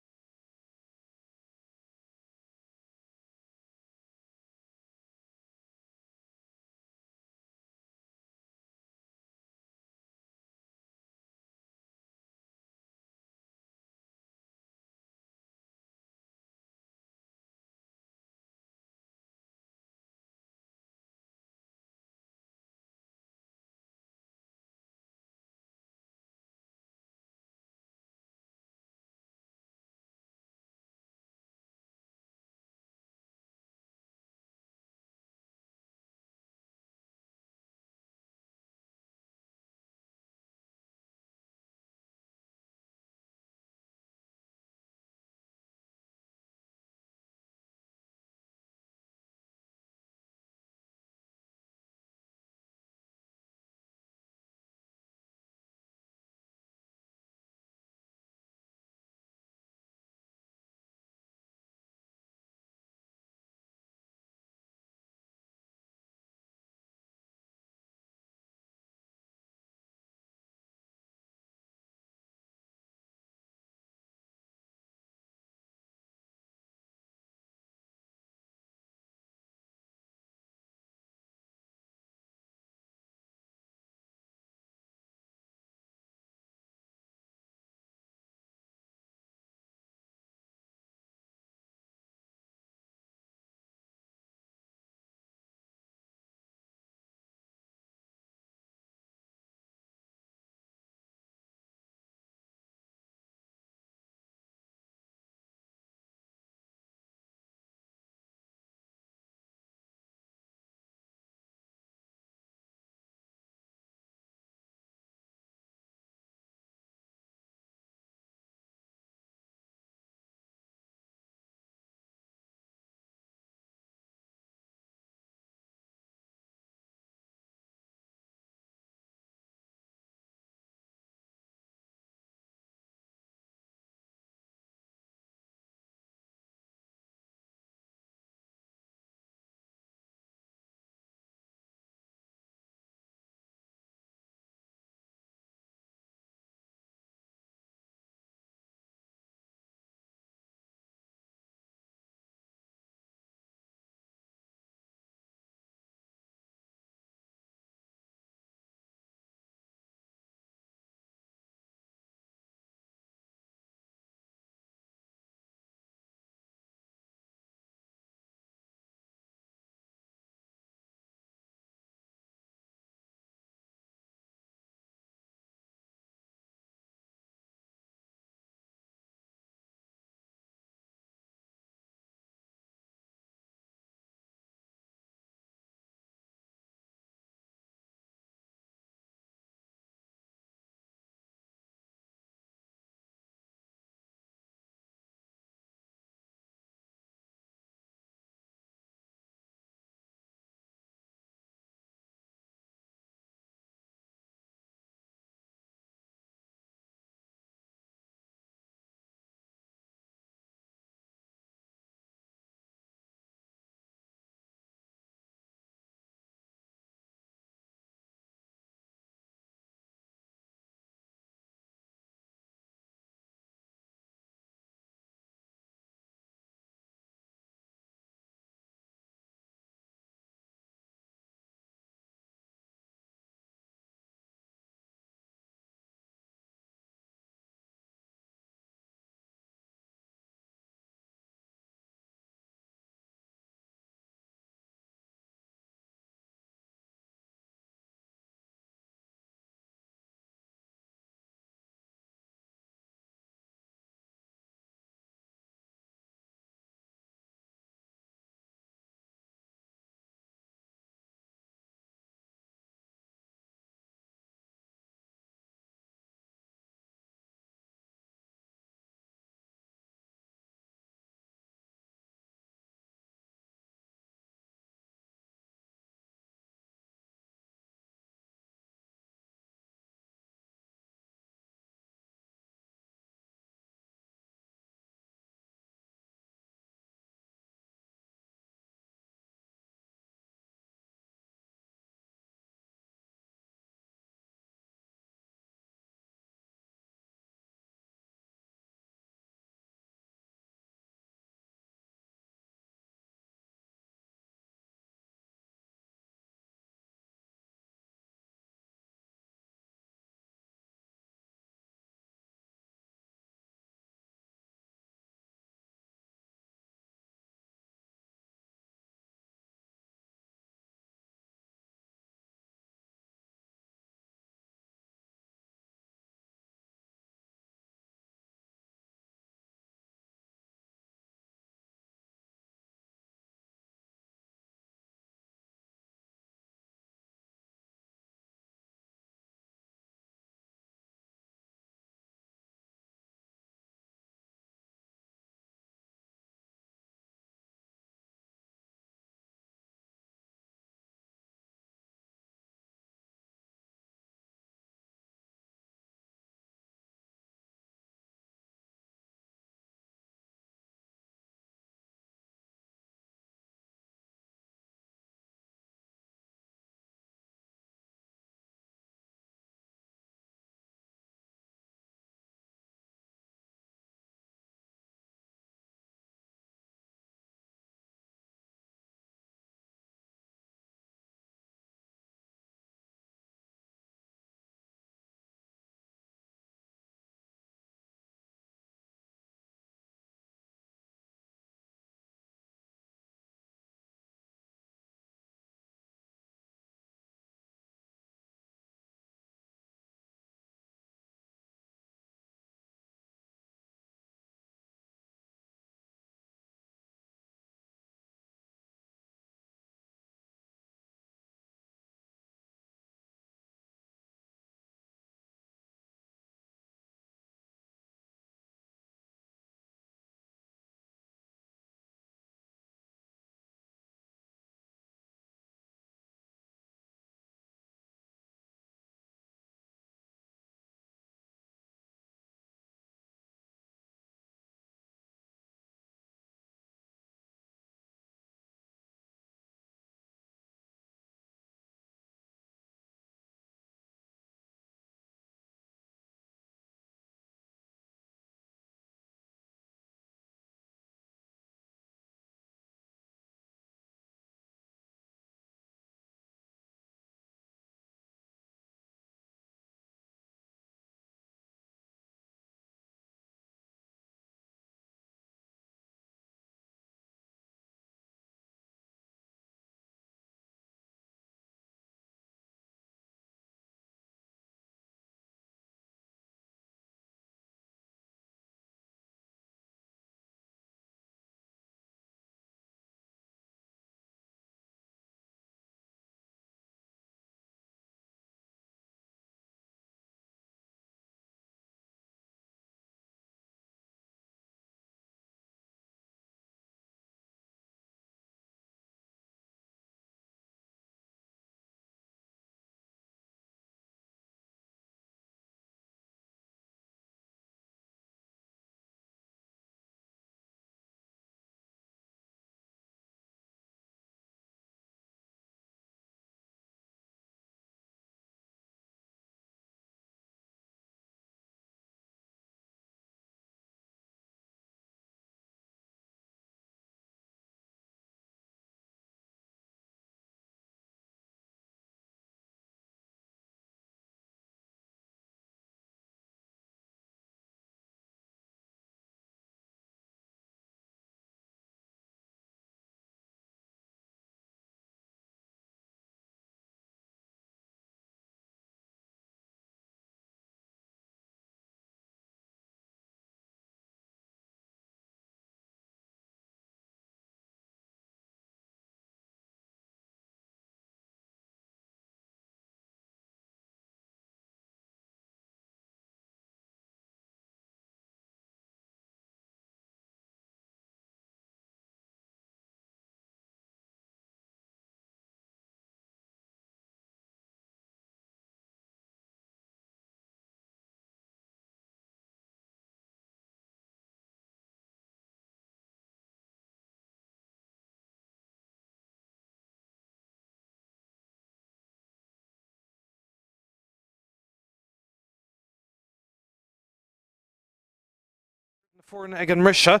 Fórna ag an Risha,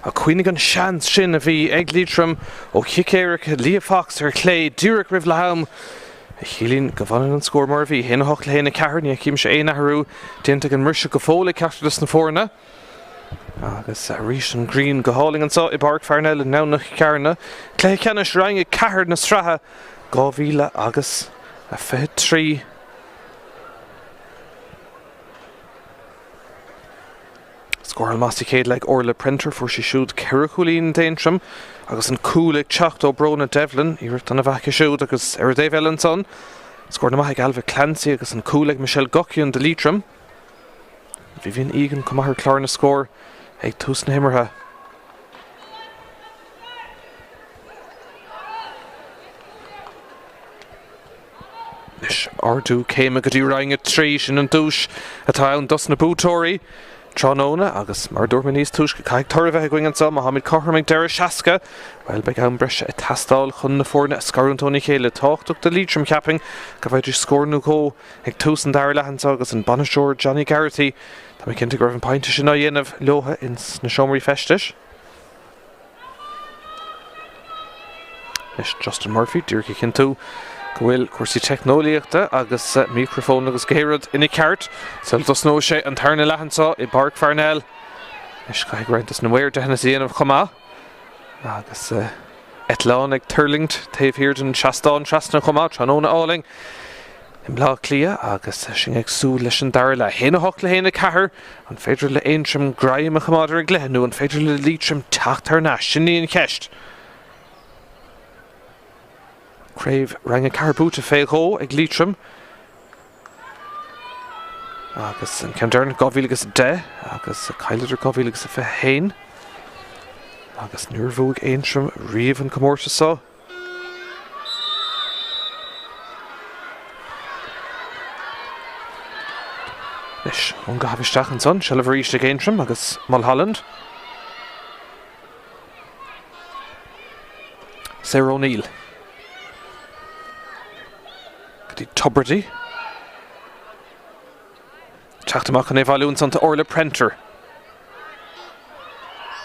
a cuioine an seans sin a bhí ag Liatroim ó Chiacéiric Lia Fox ar clé dúrach ribh leam. Chilín go bhhain an scór mar bhí héna hocht le héna ceair ní cím sé éanathú déanta an Risha go fóla ceachtas na Fórna. Agus rís an Green go háling an sa I Páirc Parnell in Domhnach cearna. Clé Ceannais Roinn ceair na Sraith 2000 agus a 23. Scoil Míchéal le orla printer for she siúd Ceannais Aontroim agus an Cluichí teacht ó Brona Dublin iirecht an a bhacha siúd agus ar Dave Ellenson. Scoir na maith Alva Clancy agus an Cluichí Míchéal Gochian de Liatroim. Bhíon Egan cum ar clár na scór ag tús na himmartha. Nis ardú céime go dtí Roinn trí sin an dúis atá an dus na bútóirí. Tráchtaire agus mar dúirm níos túis go caiig tar bheith going an sa Mohammed Cochram deire seasca weil beag an breise I tastáil chun na Fórna a scarúntóí chéile táchtach de Liatroim capping go bhaidir scórnú có ag tús an dair lehan agus an banisteoir Johnny Garrity Tá mé cinnte gur an painte sin á dhéanamh leotha ins na seomraí festis. Is Justin Murphy dúircha cinn tú go bhfuil cuasaí technoliaachta agus microfón agus géad ina ceart sultas nó sé an tarna lehansá I Páirc Parnell. Is caiig rointas na bhair de hena síanamh chumá agus Etláin ag turlingt taobh hirir an seastáin seasna chumá tróna áling in blá clia agus sin ag sú leis an dair le héna hocht le héna ceair an féidir le Aontroim graim a chumáidir ag lehanú an féidir le Liatroim Tráchtaire sin níon ceist. Crave rang a carbúta féilhó ag Liatroim agus an Ceannais 2010 agus a Caileidir 2015 agus nuair bhuaig Aontroim riamh an comórta sá. Is an go habisteach an son seileadh ríiste ag Aontroim agus Mulholland. Sarah O'Neill Tuberty Teachtamach an éhhailún san orla printer.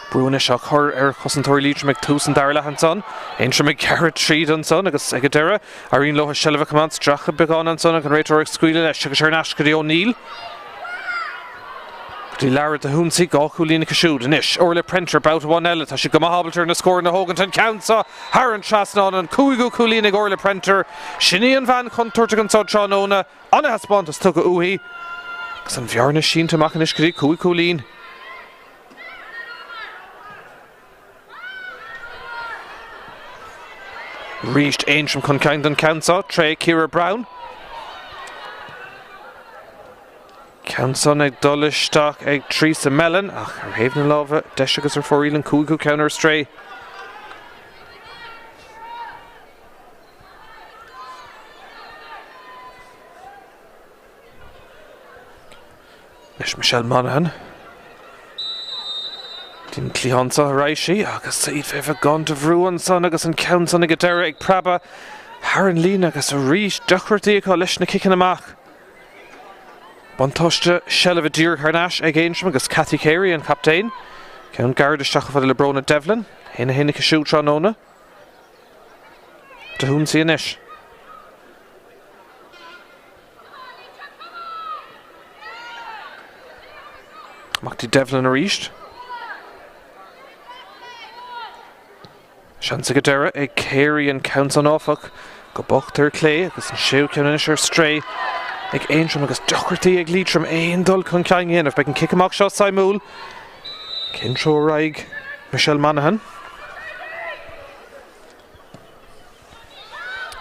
Brúna seo chur ar chosantóirí Liatroim ag tús an dair lehan son. Aontroim ag ceair tríd an son agus ag deire ar on lotha seileadh cumant stracha beagán an son ag an réiteoir ag scuile leis agus ar nasca O'Neill. Dí leabhar de húnsaí gá chuailína cisiúd inis orla printer bouta bhain eile tá si go mahabaltar na scóir na hógantain ceansa thar an trasnán an cúigú chuailína ag orla printer sinní an bhean chun tuirte an sod Tráchtaire anna haspántas tugad uí agus an bhearna sínta amach inis go dtí cúig chuailín. Ríist Aontroim chun ceann an ceansa Tré Ciara Brown. Ceanson ag dolisteach ag Theresa Mellon ach ar thaobh na láimhe deis agus ar fóríl an cúigú ceann stray. Leis Michelle Monaghan Dín Clíhansa a Raisi agus iad feh gan de bhrúan son agus an ceanson ag deire ag praba thar an lína agus a ríis dochreirtaí acu leis na cicin amach. Bantáiste seileadh dúr Ceannais ag Aontroim agus Cathy Carey an captain. Ceann gardasteach fada le Brona Dublin héna cisiú Tráchtaire. De húnsaí inis. Machtaí Dublin a ríist. Seansa go deire ag Carey an count an áfach go bochtar clé agus an siú ceann inis ar stray. Ag Aontroim agus dochreirtaí ag Liatroim éon dul chun ceann dhéanamh beag an kick amach seo Saimúil. Cintro raig Michelle Monaghan.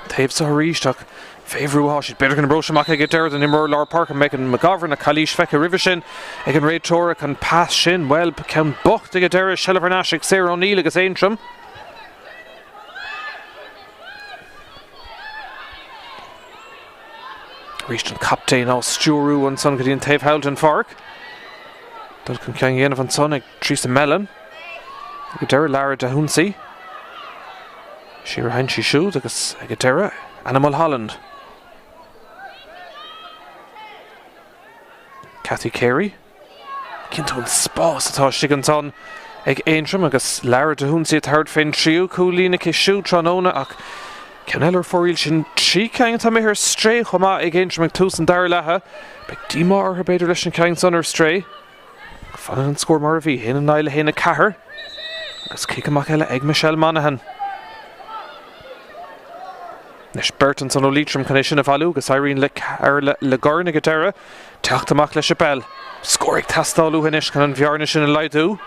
Taobh sa ríisteach féhrúá siad beidir an broisiach ag deire den imór Lár Park an Megan McGovern a Chalís feice ribh sin ag an réiteoir an pass sin well ceann bocht ag deire seileadh ag Sarah O'Neill agus Aontroim. Ríist an captain á Stewrú an son go dtí an taobh hailt an Páirc. Dul chun ceann dhéanamh an son ag Theresa Mellon. Ag deire leabhar de húnsaí. Siar hain si siúd agus ag deire Anna Mulholland. Cathy Carey cinnte an spás atá stigan son ag Aontroim agus leabhar de húnsaí third féin tríú cúlína siú tróna ach Ceannais fóríil sin trí ceann tá mé ar Sraith chumá ag Aontroim ag tús an dair lethe beag díma ar beidir leis an ceann son ar Sraith fan an scór mar a bhí héana an naile héana cethir agus cic amach eile ag Míchéal Monaghan. Nes Burton son ó Liatroim can é sin a bhallú agus éiríonn le garna go deire teacht amach leis a Peil. Scór ag tastáilú inis can an bhearna sin a leidú.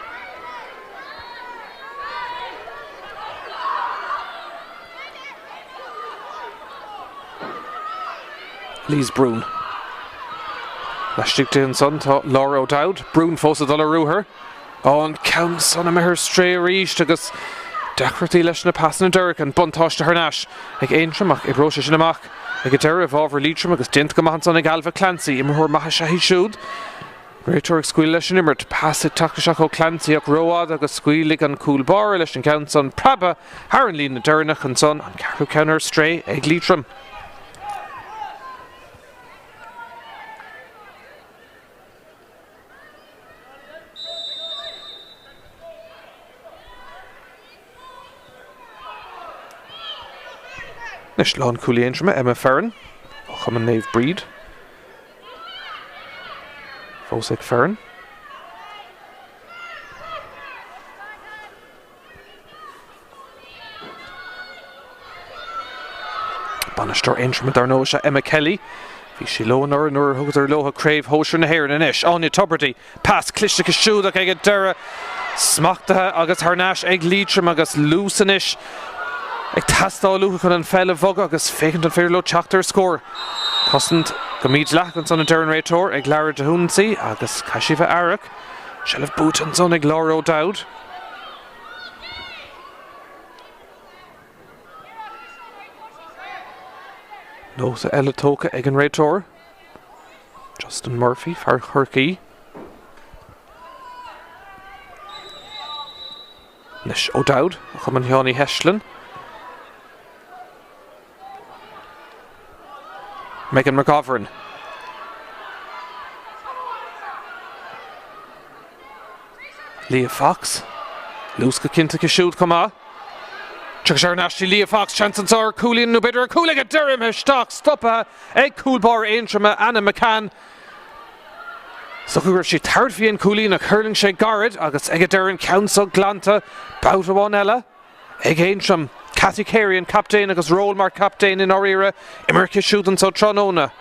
Lís Brún. Leistigh an son tá Laura O'Dowd. Brún fós a dul a rúthair. An ceann son am ar Sraith ríist agus dechrachtaí leis na passan Dúrach an buntáiste Ceannais ag Aontroim ach ag róise sin amach ag a deire bhábhar Liatroim agus dint go maithan son ag Alva Clancy imthór maithe sehí siúd. Réiteoir ag scuil leis an imirt pasig taketeach ó Clancy ach roád agus scuilig an cúlbar leis an ceann son Praba thar an líon na Dúrnach an son an cearú ceann ar Sraith ag Liatroim. Nes lán cúlí Aontroim Emma Ferran ó chum an naomh bríd. Fós ag Ferran. Banisteoir Aontroim dar nó se Emma Kelly. Bhí sí lónar nuair thugad ar lotha craobh hóisiir na hÉireann inis. Áine Tuberty, pass cliste go siúdach ag a deire smachtathe agus Ceannais ag Liatroim agus lús inis. Ag tastáilú chun an Peil a bhog agus fécinn an féidir Tráchtaire scór. Cosint go míid leach an son an Deirn réiteoir ag leabhar de húnsaí agus caiisih Airc. Seileadh bút an son ag Laura O'Dowd. Nósa eile tóca ag an réiteoir. Justin Murphy fear Cluichí. Nes O'Dowd a chum an Ceannais Heisleán. Megan McGovern. Leah Fox. Lús go cinnte go siúd comá. Tuag sé Ceannais Leah Fox chances are cooling no better cooling at Durham stock stoppa ag coolbar Aontroim Anna McCann. So chuir si tartfion cooling a curling sé garad agus ag a Durham Council Glanta bout one eile ag Aontroim Cathy Carey and captain agus Rollmark captain in Orira Imirce siúdan so Tróna.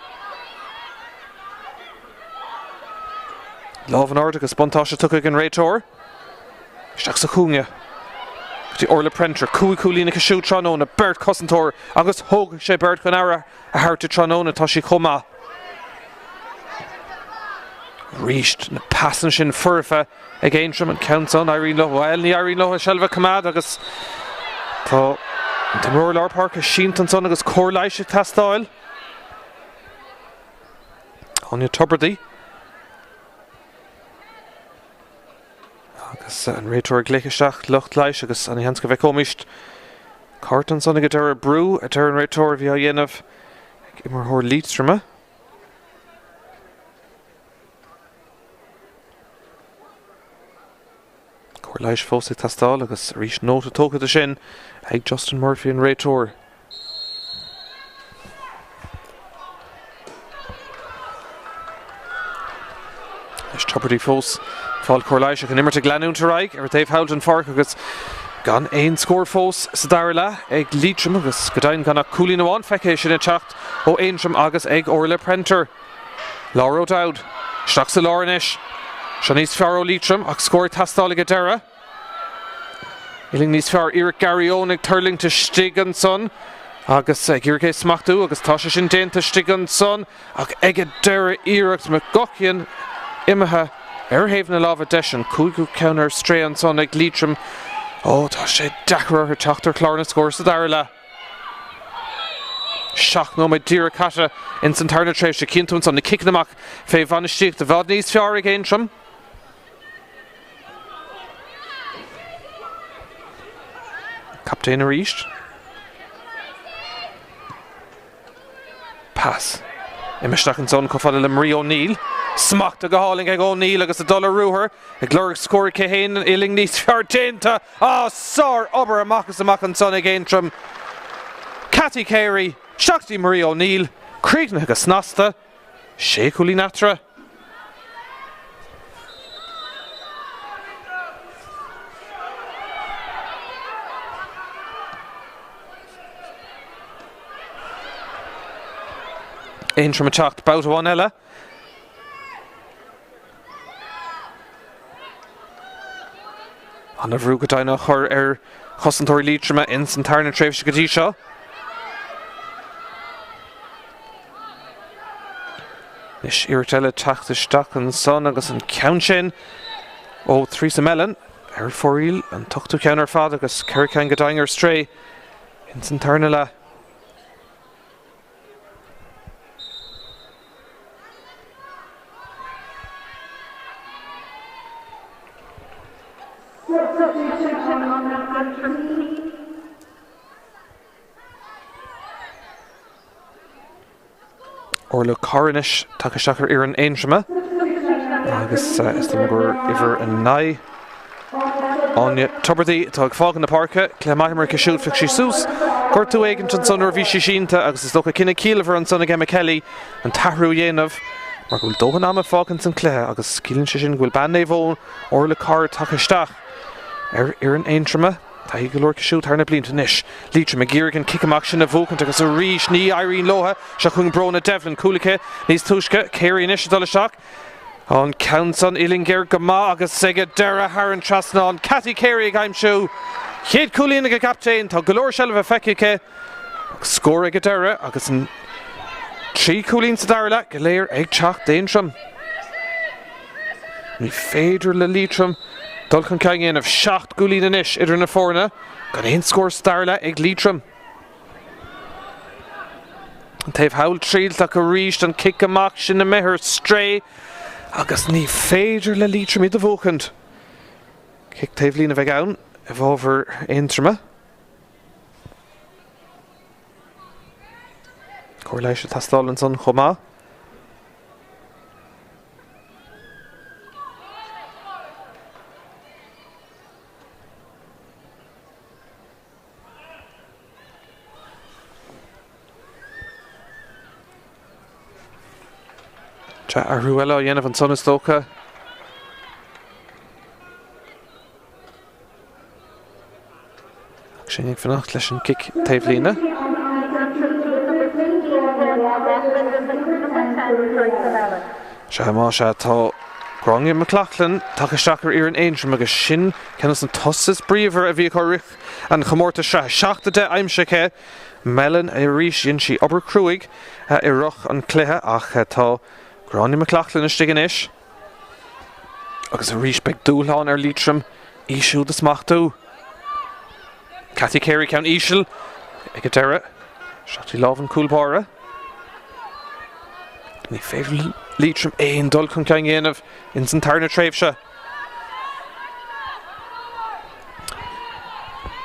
Láv an ard agus buntáiste tuca an réiteoir. Isteach sa chúnge. The Orla Prenter, Cúlína go siú Tróna, Bert Cosantóir agus thug sé Bert gan ara a thart to Tróna tá sí chumá. Ríist na passan sin furfa ag Aontroim an ceann son Irene Loha, ní Irene Loha seilbh cumad agus tá the Royal Lord Park is Sheenton son agus Corlaisha tastáil. Áine Tuberty. Agus an réiteoir gléisteach lucht leis agus an hens go bheith comist. Carton son ag deire brú a deir an réiteoir bhí a dhéanamh ag imar Liatroim. Corlais fós ag tastáil agus rís nóta tógad a sin ag Justin Murphy an réiteoir. Leis Tuberty fós fáil Corlais ag an imirte glanúnta raig ar Dave Howden Farc agus gan éon scór fós sa dair le ag Liatroim agus go dainn gan a cúlín amháin feice sin a teacht ó Aontroim agus ag Orla Prenter. Laura O'Dowd, isteach sa Laura inis. Se níos fearr ó Liatroim ach scóir tastáil ag a deire. Iling níos fearr Eric Garrión ag turlingta stig an son agus ag Iorché smachtú agus tá sé sin déanta stig an son ach ag a deire Iarcht McGuckian imethe ar haimh na lábha deisin cúigú ceann ar Sraith an son ag Liatroim. Ó tá sé dechar ar Tráchtaire clár na scóir sa dair le. Seach nó mai díra cata in san tarna tréimh sé cinnún son na kicking amach fé bhanistíocht de bhd níos fearr ag Aontroim. Captain a ríist. Pass. Imisteach an son co fada le Marie O'Neill. Smacht a go háling ag O'Neill agus a dollar rúher. Ag glór scóir céhéin iling níos fiartínta. Sár obair amach an son ag Aontroim. Cathy Carey, Seachtaí Marie O'Neill, Creagna agus Snasta, sé Liatroim. Aontroim a teacht bout a bhain eile. An a bhrú go dainna chur chosantóir Liatroim in san tarna tréimhse go dtí seo. Is iarteile teachtasteach an son agus an ceann sin ó Theresa Mellon fóríl an tuchtú ceann ar fad agus ceirceann go daing ar stray in san tarna le. Orla Corinis taketeach ar an Aontroim agus is dom gur iver an nai Anya Tuberty tá ag fágan na parca Clémaimar go siúd fi sús gur tú éigent an son ar bhí sé sínta agus is docha cinna cíalamh an son ag Míchéal an tahrú dhéanamh mar gúil dóhan am a fágan san clé agus cílann sé sin gúil ban éhón Orla Car takeisteach ar an Aontroim. Tá hí go leor siúd thar na blianta níos. Liatroim a ggéirigh an kick-amach sin na bhócant agus a ríis ní Irene Loha se chun brona Devlin Cluichí níos túisce Carey níos dul seach. An Countson Illinger go má agus sige deire Haran Trasná Cathy Carey ag aimsú. Chéad cúlíonn go captain tá go leor seilbh feiceacha scóir go deire agus an trí cúlíonn sa deire le go léir ag teacht Aontroim. Ní féidir le Liatroim dul chun ceann of 7 gúlín inis idir na fórna gan éon scór starla ag Liatroim. An taobh hail tríalta go ríist an kick amach sin na methir stray agus ní féidir le Liatroim i do bhócant. Kick taobh lína bheith ann a bhóver Aontroim. Cóir leis a tastáil an son chomá. Ar Ruella dhéanamh an son is tócha. Sin ag fannacht leis an kick taobh lína. Se má se tá Roinn McLachlan takeisteach ar an Aontroim agus sin ceannas an tosas bríomhar a bhí choirich an chomórta seachta de aimseché Mellon a ríis dhéann si obair cruaig i roch an cléthe ach tá Roinn McLachlan is stigan ish. Agus a ríis beag dúlán ar Liatroim ísisiú de smachtú. Cathy Carey ceann ísisiil ag a deire. Seachtaí lábhan cúlbára. Ní féidir Liatroim éon dul chun ceann dhéanamh in san tarna tréimhse.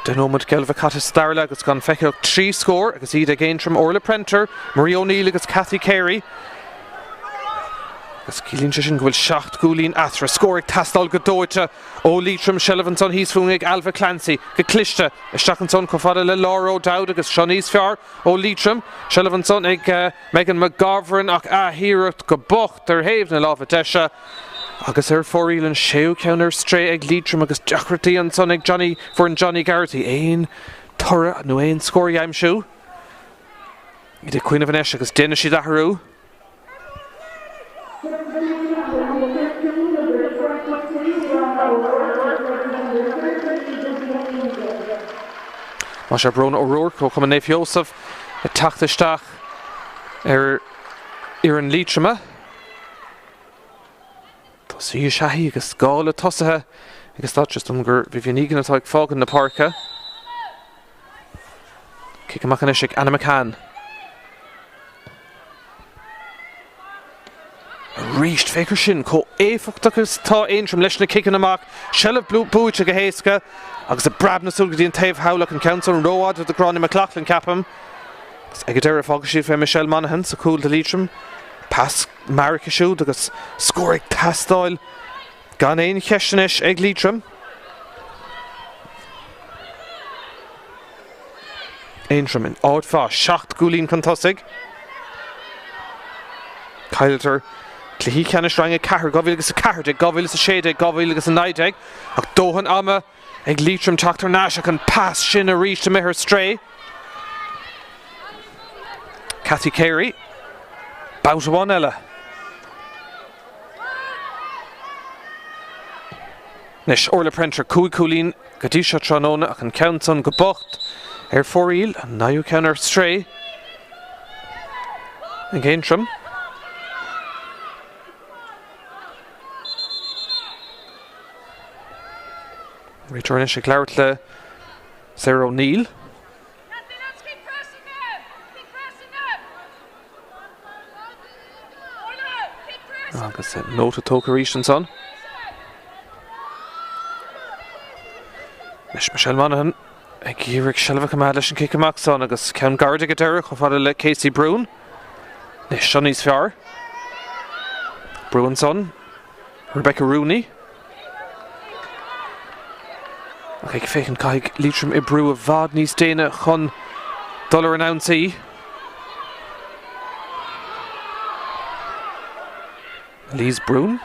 Den ómad geilbh Cathy starla agus gan feiceach 3 scór agus iad ag Aontroim Orla Prenter, Marie O'Neill agus Cathy Carey. Agus cílíonn sé sin bhfuil 7 gúlín athra scóir tastáil go dóite ó Liatroim Shelvan son híos fún ag Alva Clancy go cliste isteach an son chofada le Laura O'Dowd agus Ceannais fear ó Liatroim Shelvan son ag Megan McGovern ach híireacht go bocht ar héamh na lábha deise agus ar fóríl an séú ceann ar stray ag Liatroim agus deachreaí an son ag Johnny Garrity éon tora nó éon scóir aimsiú. Iad ag cuiineh an eis agus déine siad athrú. Má sé brona O'Rourke ó chum an Néamh Joseph a teachtasteach ar an Liatroim. Tá sí seaí agus gála tosathe agus tá just gur bhí bhíon atá ag fágan na parca. Kick amach an isig Anna McCann. Ríist féicear sin có éfachtagus tá Aontroim leis na kickan amach sellh búite go héasca agus a brab na sulga dtíon taobh hailach an Council Road a Roinn McLachlan capam. Ag a deire fága siad fé Michelle Monaghan sa cúil de Liatroim. Pas Mark siúd agus scóraigh tastáil gan éon cheistais ag Liatroim. Aontroim in áit fá 7 gúlín contasig. Cailtar Cluichí Ceannais rang ag 4 go bhfuil agus a 4 go bhfuil is a 6 go bhfuil agus a 9 ach dóhan ama ag Liatroim Tráchtaire náis ach an pass sin a ríiste mithir Sraith. Carey Bout one eile. Nis orla printer cúlín go dtí seo tránóna ach an ceann go bocht ar fóríl an naú ceannar Sraith. Ag Aontroim. Return is a cleart le Sarah O'Neill. Agus nóta tócaríis an son. Nis Míchéal Monaghan ag gíreach seilbh amach leis an cic amach son agus ceann garda go deire chomh fada le Casey Brún. Nis Shonníos fear. Brún son. Rebecca Rooney. Ag féchan caig Liatroim I brú a bhd níos déine chun dullar an ansaí. Lise Brún.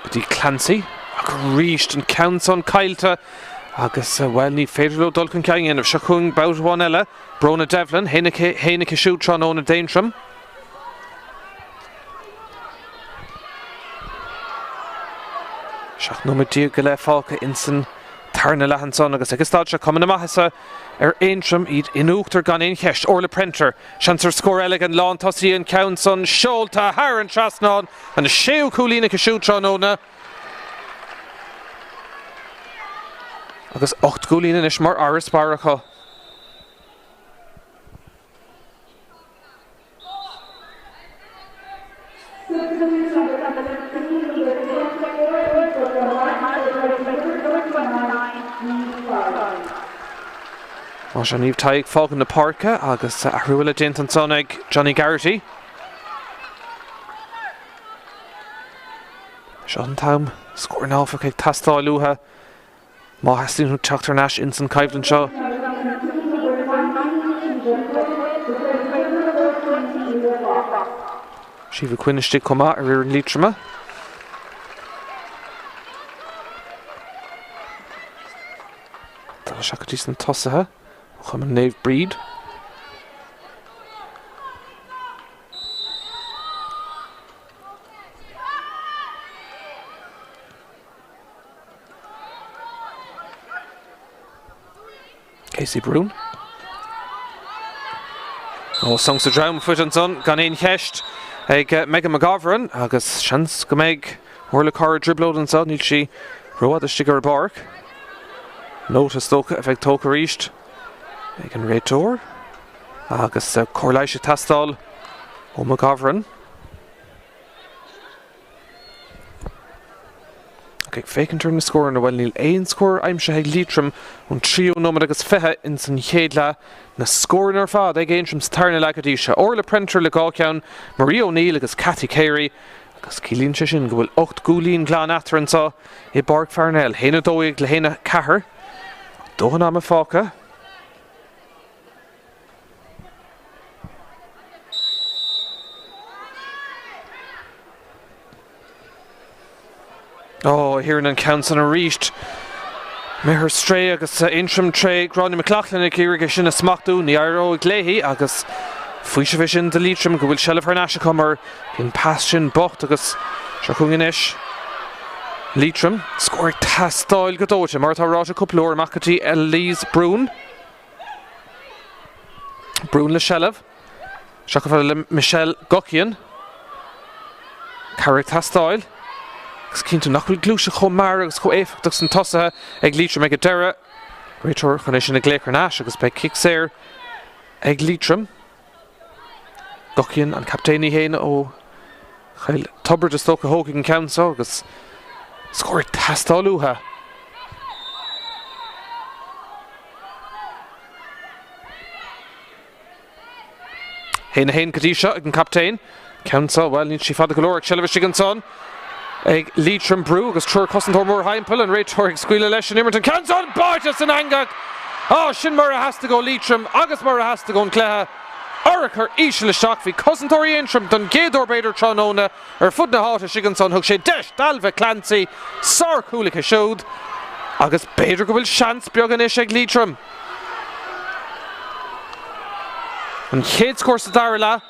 Budí Clancy. Ag ríist an ceann son Cailta agus well ní féidir le dul chun ceann of seachún bout one eile. Brona Devlin, héanacha siúd tránóna Aontroim. Seach nóid díú go le fáca insan tarna lehan son agus agus stáid se cumann amachasa Aontroim iad inúchttar gan éon cheist orla printer seansar scór eile an lán tosaí an ceann son seolta thar an trasnáin an na séú cúlína go siúd tránóna. Agus 8 gúlína is mar aras baracha. Más an níomh taigh fágan na Páirce agus a hrúil a déint an son ag Johnny Garrity. Seo an tam scóir náfach ag tastáil luatha má heastlíonn Tráchtaire náis in san caibhlann seo. Siomh cuineiste comá ar an Liatroim. Tá seach dtí san tosathe chum an naomh bríd. Casey Brún. Songs sa draim fuit an son gan éon cheist ag Megan McGovern agus seans go méid orla cara driblód an son níl si roiad a stigar barc. Nótas tóca a bheith tóca ríist ag an réitóir agus cóirlaise tastáil ó McGovern. Ag fécinn turn na scóir na bhfuil níl éon scóir aimse ag Liatroim ón 3 agus 5 in san chéadla na scóir ar fád ag Aontroim's tarna le go dtí se. Orla printer le gáceann Marie O'Neill agus Cathy Carey agus cílíonn se sin go bhfuil 8 gúlín glán atar an sa I Páirc Parnell. Héana dóigh le héana 4. Dóhan am a fáca. Hearan an ceann san a ríist. Mithir Sraith agus Aontroim Tré Gráinne McLachlan ag iarige sin a smachtú ní airó ag léithí agus faoi se bhí sin de Liatroim go bhfuil seilbh ar náise chumar hín pass sin bocht agus se chuganis. Liatroim scóir tastáil go dóite mar tá ráte cúplóir macatí Lise Brún. Brún le seilbh. Se go bhfuil le Míchéal Gocian. Carrick tastáil. Agus cinnte nach bhfuil glúise chomar agus cho éifeachtas san tosathe ag Liatroim ag a deire. Réitor chun é sin ag lécar náis agus be kick séir ag Liatroim. Gocian an captéine héine ó chail tubair de stocha hógaigh an ceann so agus scóir tastáil luatha. Hain Kadisha ag an captain. Council, well, ní si fada golóir Shelliver Shiganson. Ag Liatroim Brew agus trúr Cosantor Mór Heimpel and Raitor ag squeal election Imerton. Council, Bartas and Angag. Oh, Shin Murra has to go Liatroim. Agus Murra has to go in Cleha. Oracher Ishel shock fi Cosantor Aontroim done Gaydor Bader Trónóna fud na háta Shiganson hug sé deis Dalva Clancy Sar Cluichí showed. Agus Bader go bhfuil chance beag an is ag Liatroim. And Chéad scór sa Darla.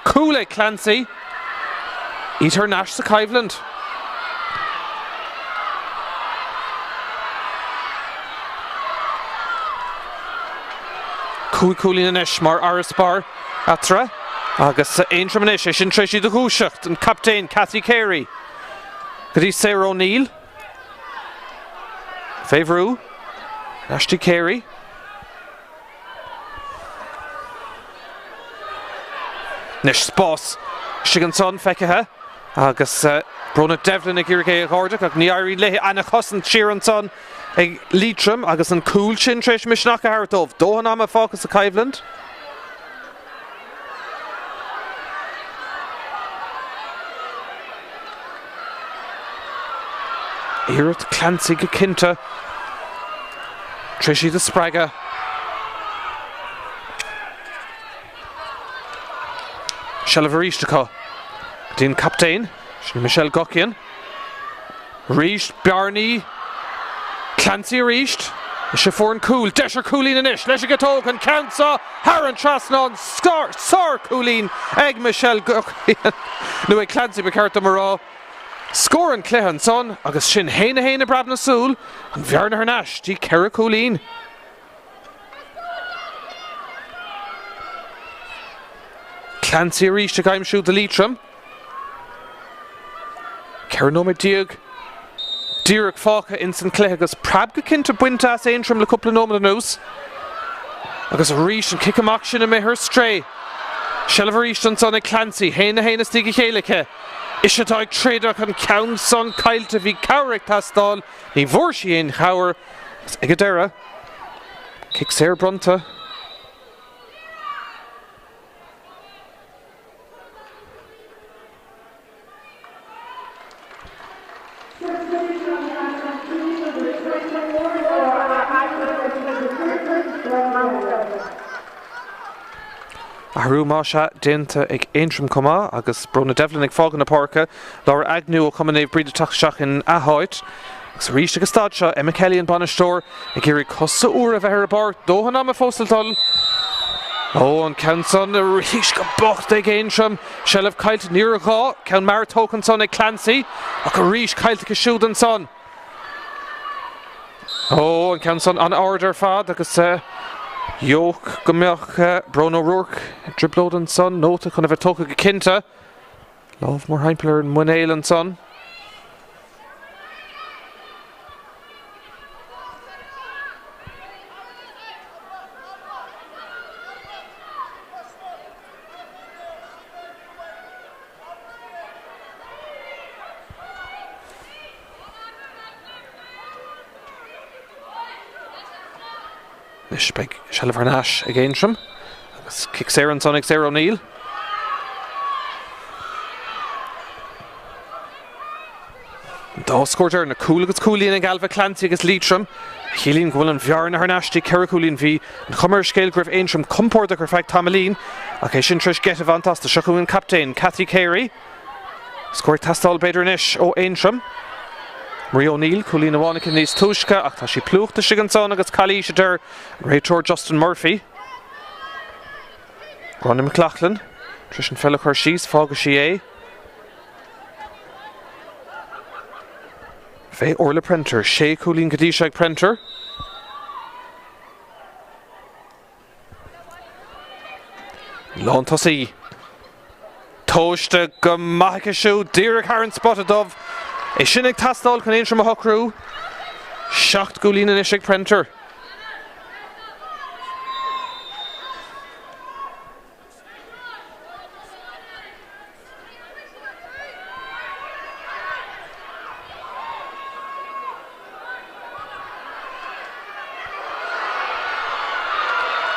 Cluichí Clancy. Eater Nash sa Cleveland. Coolín an ish mar Araspar Atra. Agus Aontroim an ish sin Trishy de Húiseacht and captain Cathy Carey. Gadi Sarah O'Neill. Favorú. Ashty Carey. Nish Spós Shiganson Fekkehe agus Brona Devlin ag Irigé Gordach ag Niari Lehi Anna Cossan Sheeranson ag Liatroim agus an cool sin Trish Mishnaka Hartov Dohan am a focus a Cleveland. Irit Clancy Gakinta Trishy the Spraga. Shelliver Ishtaka. Din captain. Michelle Gokian. Reached Barney. Clancy reached. Shiforn Cool. Desher Coolin and Ish. Lesha Gatogan. Cansa. Haran Trasnon. Sar Coolin. Egg Michelle Gokian. Nue Clancy Becarta Mara. Scoring Clehan son. Agus Shin Haina Brabna Soul. And Vierna Hernash. G. Kera Coolin. Clancy reached a game shoot the Liatroim. Keranoma Diog. Dyrek Fácha in St. Clehagus. Prabga Kinta Buintas Aontroim le couple of Noma the Nose. Agus a reach and kick a action and her stray. Shelliver reached on son Clancy. Haina Stigi Chéalacha. Ishatag Tradach and Count son Kyle to be Cowrick Tastal. Ni Vorshi in Howard. Egadera. Kicks Air Brunta. Harú Masha Dinta ag Aontroim Cuma agus Brona Devlin ag fágan na Páirce Laura Agnew ó cumann éh bríd Tachseach in Athóid agus ríiste go stadseo Míchéal an Banistóir ag irí cosa úr a bheith ar a bar dóhan am a fóstaltal. Ó an Countson a ríis go bocht ag Aontroim Shelliv Cailte Níorachá Count Mar Tócanson ag Clancy ach a ríis Cailte go siúd an son. Ó an Countson an order fad agus Yoke Gomach Bruno O'Rourke Driblod and son Nota kind of a toka Gakinta Love more Heimpler and Míchéal and son. Big Shelliver Nash against him. Kicks Aaron Sonic Sarah O'Neill. Dá scored na cool agus Coolín ag Alva Clancy agus Liatroim. Chilín go bhfuil an bhear na Harnashtí Cera Coolín bhí an chumar scéil gribh Aontroim compórta gur feadh Tamalín ach é sin tris get a bhaint as the Seachúin captain Cathy Carey. Scored tastal Beidir Nish ó Aontroim. Marie O'Neill, Coolín Ahánacha níos túisce ach tá sí plúchta Shiganson agus Calíisidir Raitor Justin Murphy. Ronnie McLaughlin, Trishan Fella chuir síos fága sí é. Fé Orla Prenter, sé Coolín Gadíseag Prenter. Lán Tosí. Tóiste go maithacha siú, Dyrek Haran spotted of. É sin ag tastal chun Aontroim a hocrú. Seacht Coolín in Ishig Prenter.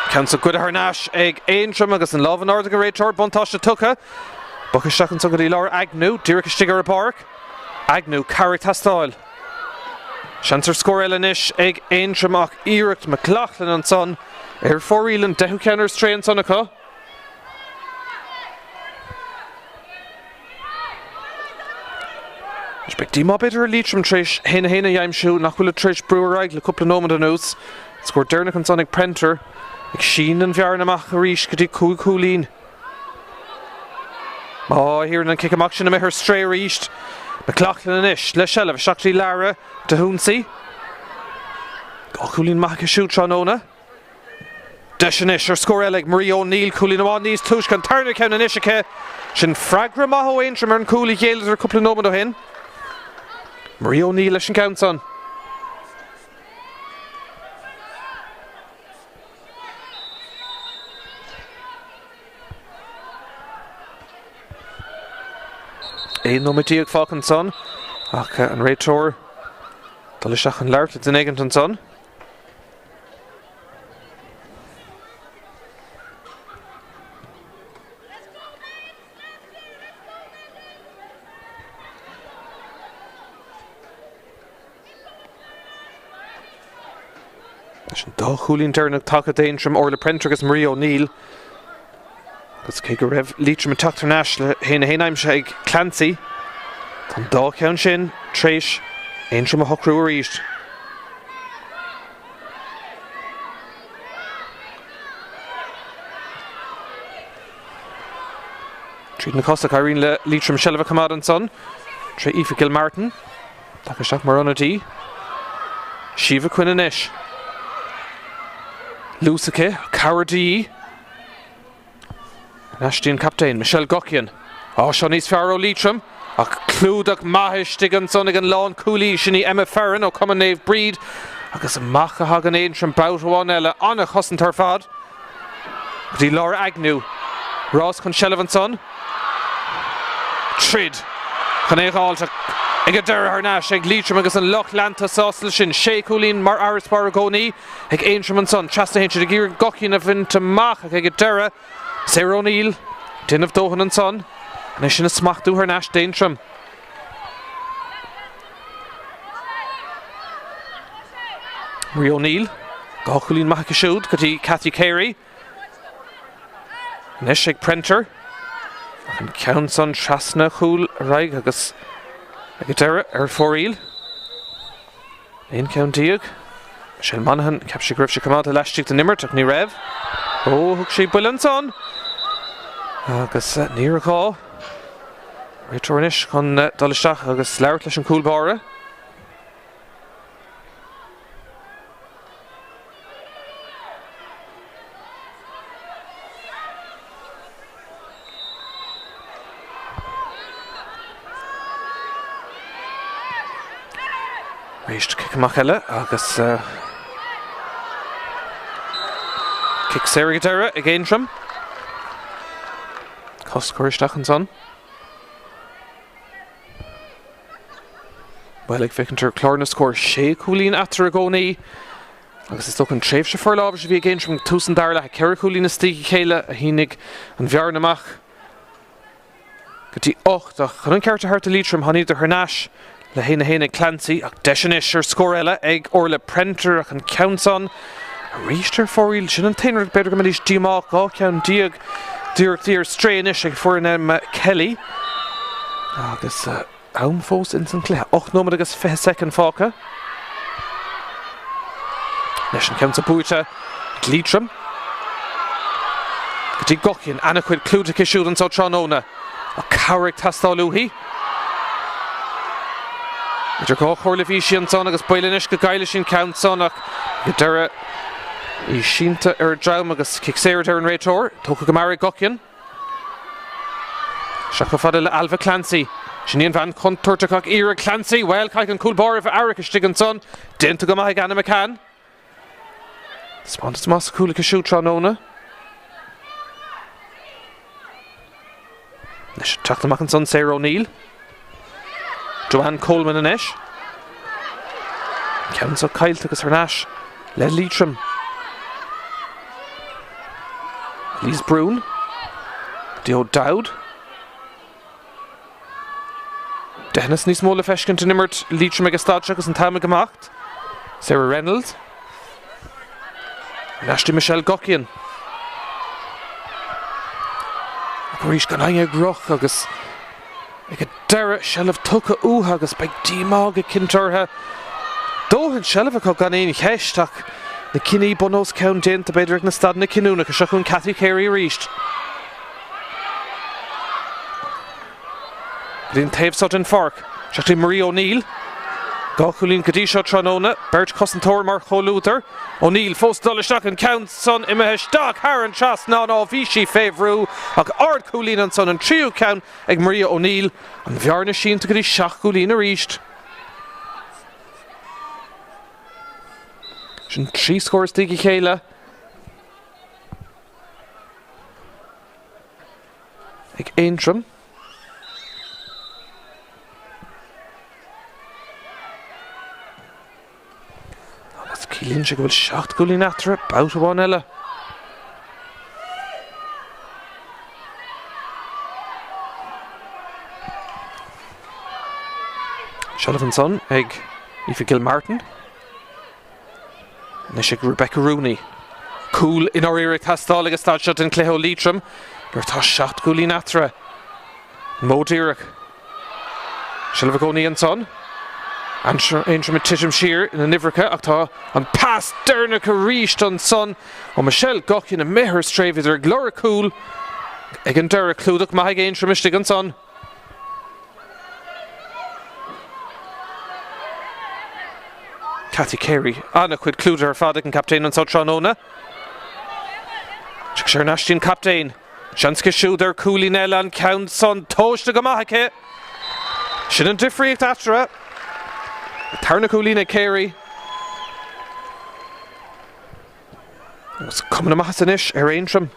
Council good Harnash ag Aontroim agus an love an order go réiteoir buntáiste tucha. Buchas seachn so go dí Laura Agnew, Dúrach stigar a Páirc. Agnew Carrick Tastáil. Seantar scór eilenis ag Aontroim ach Iirecht McLaughlin an son. Fórílan 10 ceannar stré an son acu. Spec dí má beidir a Liatroim tríis héna dheimsiú nach bhfuil a tríis breúar aig le cúpla nómad an ús. Scór Domhnach an son ag Prenter. Ag sin an bhearan amach a ríis go dtí cúlín. Hírann an kick amach sin a mithir stré ríist. McLaughlin inis le sellh seachtaí Lara de Húnsaí. Cúlín mac a siút Tráchtaire. Deisianis ar scór eile ag Marie O'Neill cúlín amháin níos túis gan tarna ceann an isice. Sin freagra maith ó Aontroim ar an Cluichí ar cúpla nómad ó hin. Marie O'Neill leis an count son. Éon nómadíag fág an son ach an réiteoir dul isteach an leart den éigent an son. Leis an dá chúlín Domhnach take Aontroim or le Prenter agus Marie O'Neill. Agus cé go raibh Liatroim an Tráchtaire le héna aimse ag Clancy. Tá dá ceann sin tréis Aontroim a hocrú a ríist. Tríd na costa cairrín le Liatroim sellh cumad an son. Tre Aoife Gilmartin. Take isteach mar anna dí. Siomh cuine inis. Lusace, Caradí. Ashton captain Michelle Gockian. Seannais fear ó Liatroim. Ach clúdach maithiste an son ag an lán Cluichí sinní Emma Ferran ó Cumann Naomh Bríd. Agus macha hagan Aontroim bout amháin eile anna chosan tar fad. Dí Laura Agnew. Ross chun sellh an son. Trid. Chun éáilte ag a deire Harnash ag Liatroim agus an Loch Lanta sástal sin sé cúlín mar áras bar a gcónaí ag Aontroim an son. Trasna héint ag Iar Gockian a bhaint amach ag a deire. Sarah O'Neill, Dinmh Dóhan an son. Nes sin a smachtú Harnash Aontroim. Marie O'Neill, gá chúlín maith a siúd go dtí Cathy Carey. Nes ag Prenter. An ceann son trasna chúl raig agus ag a deire ar fóríl. Éon ceann díag. Michelle Monaghan ceap sé gribh sé cumad a leistigh den nimmert ach ní raibh. Thug sé buil an son. Agus ní rá. Réiteoir inis chun dul isteach agus leabhart leis an cúlbáire. Réist kick amach eile agus kick Sarah deire ag Aontroim. Cos cuiristeach an son. Well ag ficintar clár na scór sé cúlín aftar a gcónaí. Agus is tóg an tréimh se forlábhar sé bhí ag Aontroim túsan dair le ceir cúlín na stíigh chéile a hínig an bhearn amach. Go dtí 8 ach chun an ceart a thart a Liatroim tháinig ar Harnash le héna Clancy ach deisianis ar scór eile ag orla Prenter ach an ceann son. A ríist ar fóríl sin an taoineach beidir go mbeidís díomach gá ceann díag dúireachtaí ar stré inis ag fuair Kelly. Agus am fós in san clé 8 nómad agus 5 second fáca. Leis an ceann sa búite Liatroim. Go dtí Gockian anna chuid clúdach siúd an sa Tráchtaire a Carrick Tastáilúthaí. Idir gá chóir le bhí sin son agus bailenis go gaiile sin ceann son ach go deire í sínta ar dream agus kick Sarah ar an réiteoir. Tócha go Mary Gockian. Seach go fada le Alva Clancy. Sin van contortach Ira Clancy. Well, caic an cúlbáir a Eric istig an son. Dinta go maith Anna McCann. Spontas mas cúla go siú Tráchtaire. Nes teachtamach an son Sarah O'Neill. Joanne Coleman inis. Ceann so caiilte agus Harnash le Liatroim. Lís Brún. Dio Dowd. Dennis nís móla fescin to nimmert Liatroim agus Stadse agus an táime gemacht. Sarah Reynolds. Nashti Michelle Gockian. Grísh gan aine groch agus ag a dara shelf tucha úha agus beag dímága cintartha. Dóhann shelf a gan éon cheistach na cinní bonós count in ta beidir na stad na cinúna go seachún Cathy Carey ríist. Blin taobh sot in Páirc. Seachtaí Marie O'Neill. Gachulín Gadisha Tranona, Bert Cosentor mar Cholúter. O'Neill fós dolisteach an count son imethe stach Haran Chas ná Vichy févrú ach ard Coolín an son an tríú count ag Maria O'Neill an bhearna sin to go dtí seach Coolín a ríist. Sin 3 scores digi chéile. Ag Aontroim. Cílín se go bhfuil 7 Coolín atra, bout amháin eile. Sullivan son ag Aoife Gilmartin. Nes ag Rebecca Rooney. Cool in our area Castal agus Stad shot in Cluichí Liatroim. Gur tá 7 Coolín atra. Mo Dírach. Sullivan Goni and son. Aontroim Tisham Shear in the Nivrica ach tá an pass Dernach a ríist an son ó Michelle Gockian a mehar stréif idir glóra cool ag an dara clúdach maithig Aontroim istig an son. Cathy Carey anna chuid clúdar ar fad ag an captain an Tranona. Tuig sé Nashtin captain. Seanske siúdar Coolín eile an count son tóiste go maithige. Sin an difríocht atra. Tarna Coolín ag Carey. Was coming a massanish ar Aontroim.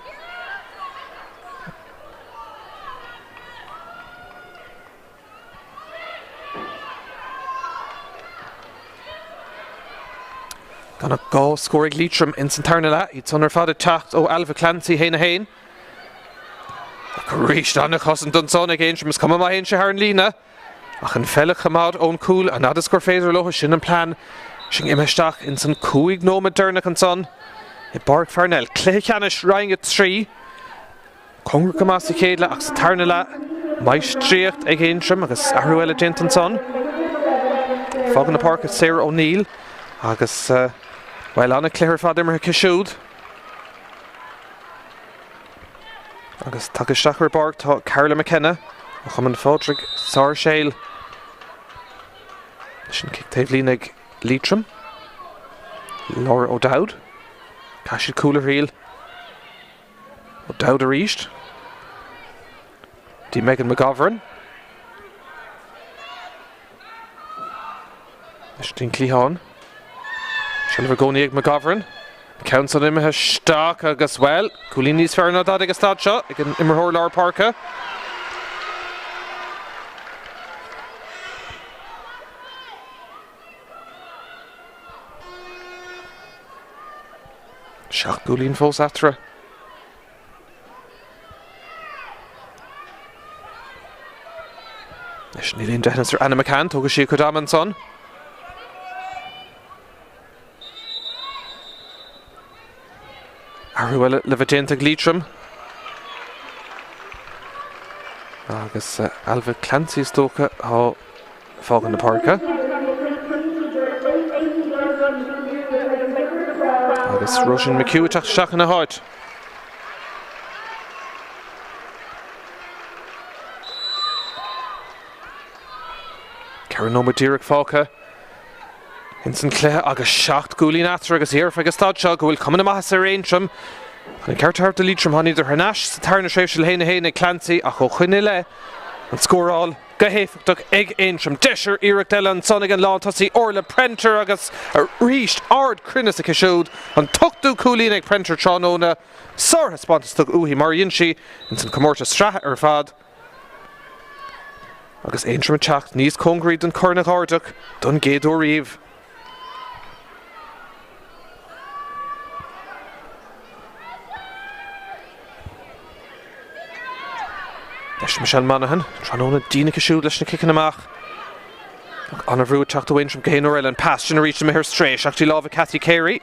Gonna go score ag Liatroim in San Tarnala. It's on her father tacht ó Alva Clancy héna hain. Ríist anna chosan don son ag Aontroim is coming ma hain se haar an lína. Ach an fellach chamad ón cool an adas gur féidir locha sin an plan sin imeisteach in san cúig nóma Dernach an son I Páirc Parnell Ceannais Roinn 3 Congra Gamasi chéadla ach sa Tarnala mais tríocht ag Aontroim agus ahrú eile déint an son Fágan na Páirc Sarah O'Neill agus well anna cléir fad imar cisiúd agus tagisteach ar Páirc tá Carla McKenna a chuman fádrig Sár Séil sin kick taobh lín ag Liatroim Laura O'Dowd Cashid Cooler Heel O'Dowd a ríist Dí Megan McGovern Leis dín Cluichí Silver Goni ag McGovern Counts on imethe stach agus well Coolín níos fearr ná dad agus stad seo ag an immerthóir Laura Páirce Seach Coolín fós atra. Leis nílíon deithnas ar Anna McCann tógadh sí chud am an son. Ahrú eile le bheith déanta ag Liatroim. Agus Alva Clancy is tócha á Fágan na Páirce. Agus Roisin McHugh teach seach na háit. Ceann nómad Dírach fácha. In san Cluichí agus 7 Coolín atra agus iarf agus stad seo go bhfuil cumann amachas ar Aontroim. Chun ceartart de Liatroim tháinig idir Ceannais sa tarna sréibh se héna héna Clancy a cho chuine le an scóráil go héifeach ag Aontroim deisir iirecht eile an son ag an lán tosaí orla Prenter agus a ríist ard crinnes a cisiúd an tuchtú Coolín ag Prenter Tranona sortha spántastach uí mar dionn in san comórta Sraith ar fad agus Aontroim teacht níos congraí don Cornach ardach don géadú riamh. Michelle Monaghan, Tranona Dina Cashood, Lishna kicking amach. On a route, Tráchtaire win from Gain Orell and pass, Gina reached him here straight. Actually, love a Cathy Carey.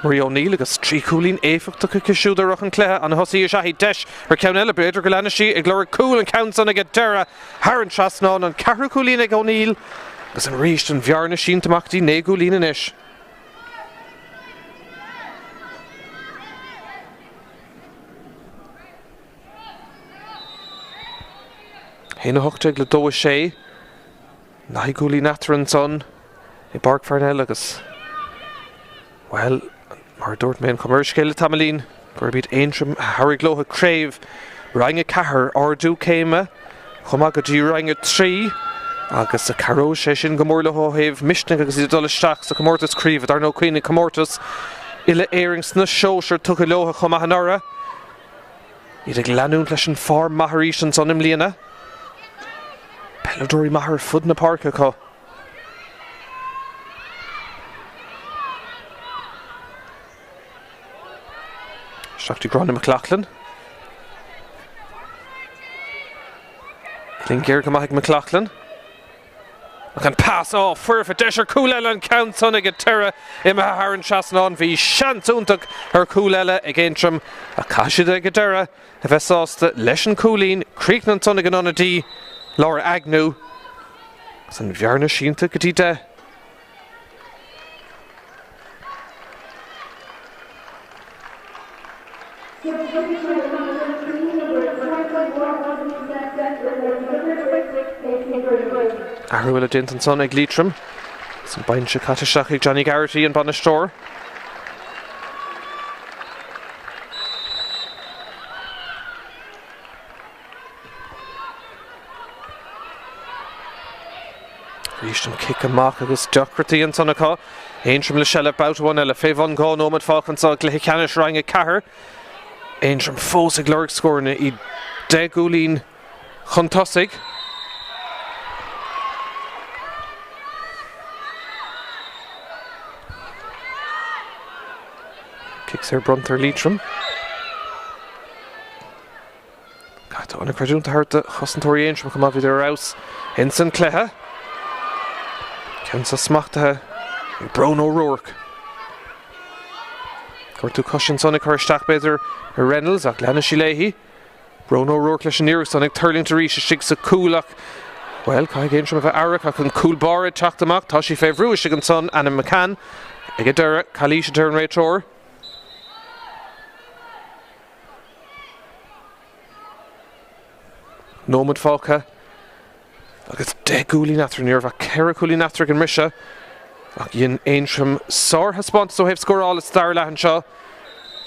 Marie O'Neill agus trí cúlín éifeachta go cisiúd a Roinn Cluichí an thosaí is ahí deis ar Ceannais beidir go leanna sí ag glóir cúil an count san ag deire Haran Trasnán an ceathrú cúlín ag O'Neill agus an ríist an bhearna sin tamachtaí 9 cúlín inis. Héna hochtag le 2 9 cúlín atar an son i Páirc Parnell agus well mar dúirt mé an commercial tamalín gur bíad Aontroim Harry glótha craobh rang a cahar ardú céime chumá go dtí rang a 3 agus a caró sé sin go mór le hóthaobh misneach agus iad dul isteach sa comórtas críomh ar nó cuoine comórtas ile éirings na seoir tu go leotha chumá an ora iad ag leanún leis an fár maithríos an son im líana Pelodóí maithar fud na parca có Seachtaí Grána McLachlan. Clingéir go maith McLachlan. Ach an pass fuir fa deis ar cúil an count son ag teire I Haran Trasnán bhí seanúntaach ar cúil eile ag Aontroim a caiisiad ag deire a bheith sásta leis an cúlín críocnan son ag an anadí Laura Agnew san bhearna sínta go dtí de. Arhuil a dintan son ag Liatroim san bain se cataseach ag Johnny Garrity an Banastóir. Ríist an kick amach agus Dochartaí an son aá Aontroim le selle boutáin eile féhhan gá nómad fáchan sa Cluichí Ceannais rang a cahar Aontroim fós ag leirg scórna I 10 cúlín chuntosig. Kicks ar Bruntar Liatroim. Caitá anna creidúnta harta chosantóirí Aontroim chumá bhí ar aus in san Cluichí. Ceann sa smachtathe I Bron O'Rourke. Cuirtú cushion son ag chuirteach beidir ar Reynolds ach leanna sí léithí. Bron O'Rourke leis an iarracht son ag turling to ríis sig sa cúlach. Well, cai Aontroim a bheith airach ach an cúl bar ag teacht amach tá sí féh rúis ag an son Anna McCann ag a deire Calíise deir an réitóir. Nómad fácha agus 10 cúlín atar níor bheith ceithre cúlín atar an mise ach dhéon Aontroim sár haspáint so hebh scóráil stair leathan seo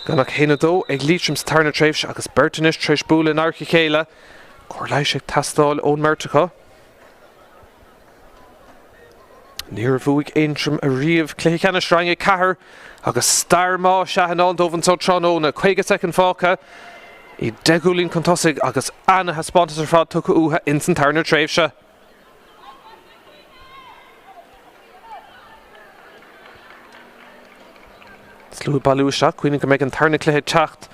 ganach héna dó ag Liatroim's tarna tréimhse agus bertanis treis búla in archa chéile chuir leis ag tastáil ón mertacha. Níor bhuaigh Aontroim a riamh Cluichí Ceannais rang ag cahar agus stair má seahanán dómhan so Tráchtaire 50 second fácha I 10 cúlín chuntosig agus anna haspáintas ar fád tucha utha in san tarna tréimhse. Slú bailú isteach cuoine go méid an tarna Cluichí teacht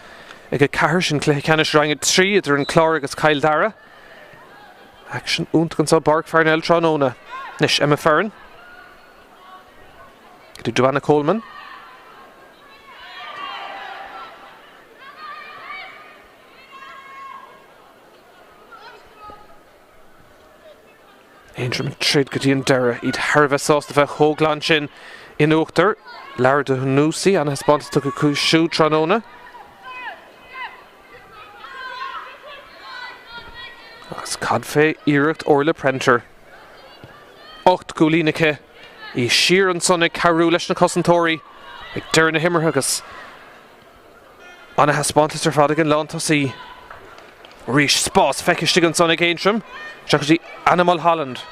ag a cahar sin Cluichí Ceannais rang 3 idir an clár agus Cail Dara. Action únt gan sa Páirc Parnell Tráchtaire. Nis Emma Ferran. Go dtí Joanna Coleman. Aontroim tríd go dtí an deire iad tharbheith sásta bheith thóglainn sin in uachtar. Lara de Hnúsaí an haspáintas tu go cúisiú Tráchtaire. Agus cad fé iireacht orla Prenter. 8 cúlínacha I siar an son ag carú leis na cosantóirí ag deir na himmartha agus anna haspáintas ar fad ag an lántasaí. Ríis spás feiciiste an son ag Aontroim seach dtí Animal Holland.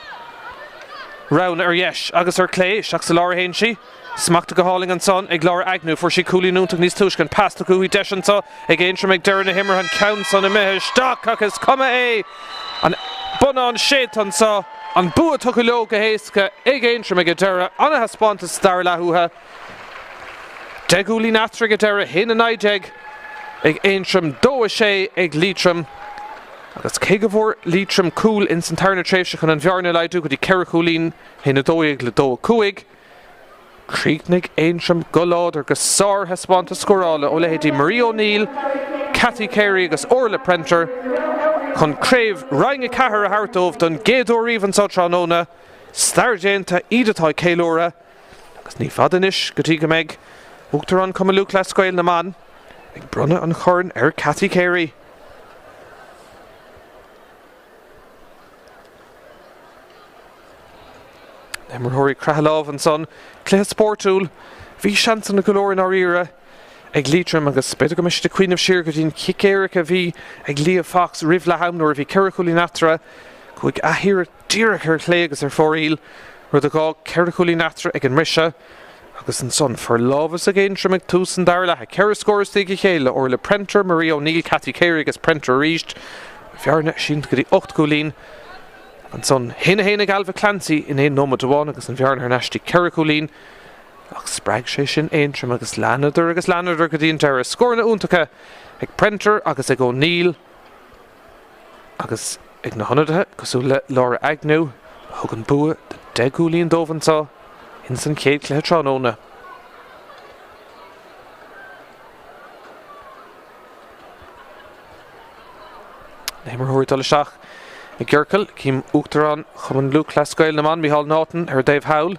Roinn ar yes agus ar clé seach sa láir hain si. Smachta go háling an son ag Laura Agnew for si cúlí núntaach níos túiscin pasta go hui deisanta ag Aontroim ag deir na himmartha an count son I meitheal staach agus cuma é an buna an séit an sa an bua tucha leo go héasca ag Aontroim ag a deire anna haspáintas stair lethútha 10 cúlín atar ag a deire hin an 9. ag Aontroim 2 ag Liatroim. Agus cégahór Liatroim cúil in san tarna tréimhse chun an bhearna leidú go dtí ceithre cúilín hina 2 ag le 2 cuaig. Crígnig Aontroim go láidir go sár hespánta scorála ó lehéadí Marie O'Neill, Cathy Carey agus Orla Prenter chun craobh Roinn a cethir a hartómh don géadúiríomh an Tráchtaire Stargéanta iadtá céilóra agus ní fadanis go dtí go méid uachtar an cuma luach le scoil na man ag brunne an chorn Cathy Carey. Nemmerthirí Crathláv an son Cluichí Spórtúil bhí seansan na golóir in áíire ag Liatroim agus beidir go meiste cuioinmh siar go dtín cicéiric a bhí ag Lia Fox rih le hamnúir bhí ceithre cúilín atra chuig athír díreach ar chlé agus ar fóríl rud a gá ceithre cúilín atra ag an rise agus an son for lábhas a Aontroim ag tús an dair le ceithre scóras tí chéile Orla Prenter, Marie O'Neill, Cathy Carey agus Prenter ríist bhearna sin go dtí 8 cúilín. An son héna galbh Clancy in éon nómad amháin agus an bhearna ar neistí ceithre cúilín agus spreag sé sin Aontroim agus leanadar go dtíon deire scórna úntacha ag Prenter agus ag O'Neill agus ag na honnadathe cosú le Laura Agnew thug an bua de 10 cúilín dómhansá in san chéad cluiche tránóna. Némarthóirí dul isteach i gceirceal cím uachtar an chumann luach le scoil na man Míchéal nátain ar Dave Howell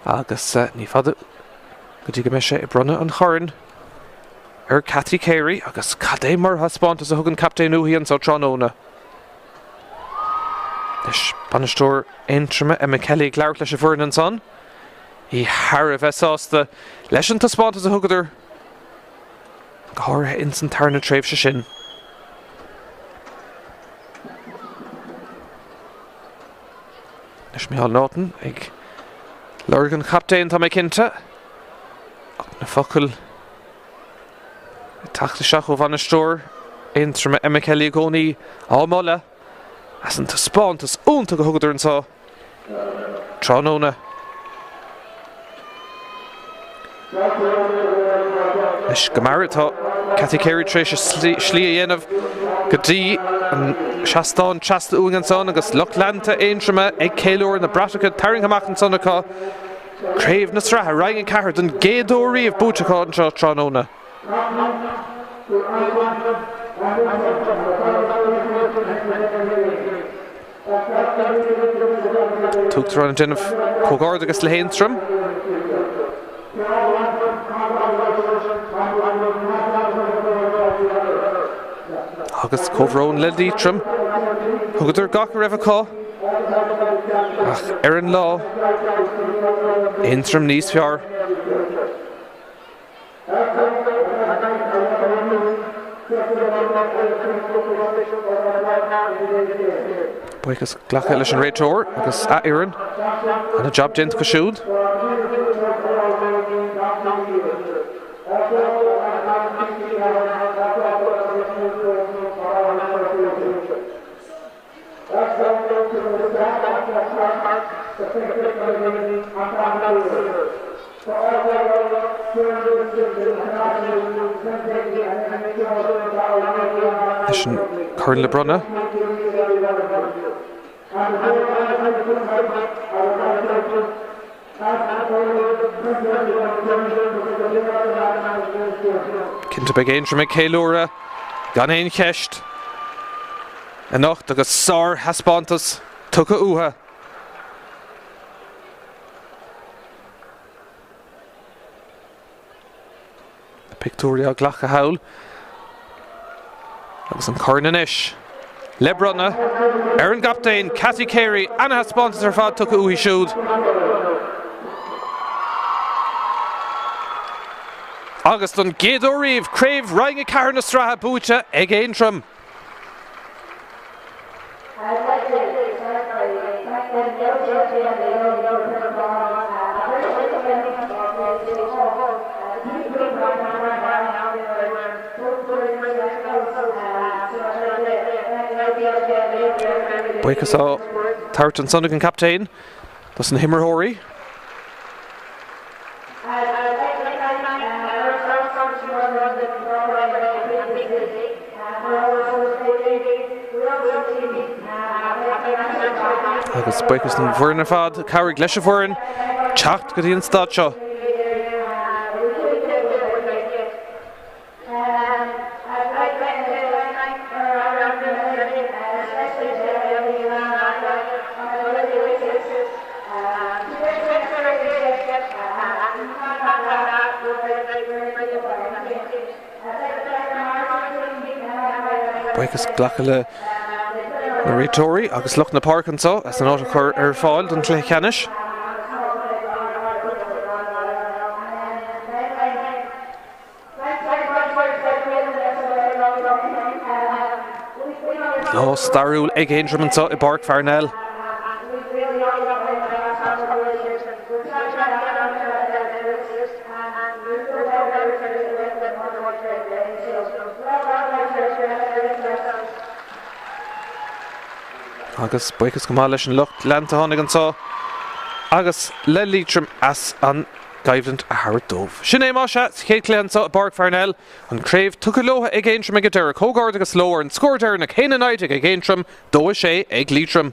agus ní fada go dtí go meise i brunne an chorn ar Cathy Carey agus cad é mar haspáintas a thugann captéin uhaíonn sa tránóna. Leis banistóir Aontroim mChéal ag leabhar leis a bhfoireann an son í thar a bheitsásta leis an taspáintas a thugadidir go háirithe in san tarna tréimhse sin. Leis Míchéal nátain ag leabhar an captéin tá méid cinnte na focail taachta seach ó bhanistóir Aontroim mChéal ag gcónaí ámála as an taspáintas únta go thugadidir an sá tránóna. Leis go mairitá Cathy Carey tréis slí a dhéanamh go dtí an seastáin teasta uing an son agus Lochlanta Aontroim ag céilúir na bratacha taring amach an son acu craobh na Sraith Roinn a cethir don géadúiríomh búteachá an seo tránóna. Tuachtar an déanamh cógáir agus le Aontroim agus cóhrón le Liatroim thugadidir gach raibh acu ach ar an lá Aontroim níos fearr. Buchas ghlacha leis an réiteoir agus a iarán an a job déanta go siúd. Leis an chorn le brunne cinnte beag Aontroim ag céilúra gan éon cheist a nacht agus sár haspántas tucha uatha. Pictória ghlacha Howell agus an chorn inis le brunne ar an captéin Cathy Carey anna haspántas ar fad tucha uathí siúd agus don géadúiríomh craobh Roinn a cethir na Sraith búte ag Aontroim. Buchas á tart an son an captéin das an himmerthirí agus buchas an bhuireanna fad cabhairg leis a bhuireann teacht go dtí an stad seo. Buchas ghlacha le na Riatóirí agus lucht na Páirc anseo as an áit chur ar fáil don Ceannais. Starúil ag Aontroim anseo i Páirc Parnell. Agus buchas go maith leis an lucht leanta tháinig anseo agus le Liatroim as an gaibhint a Harrod dómh. Sin é máise chéad clé anseo i Páirc Parnell an craobh tucalótha ag Aontroim ag a deire cógáir agus lóir an scóir deire na Ceannais ag Aontroim 2-6 ag Liatroim.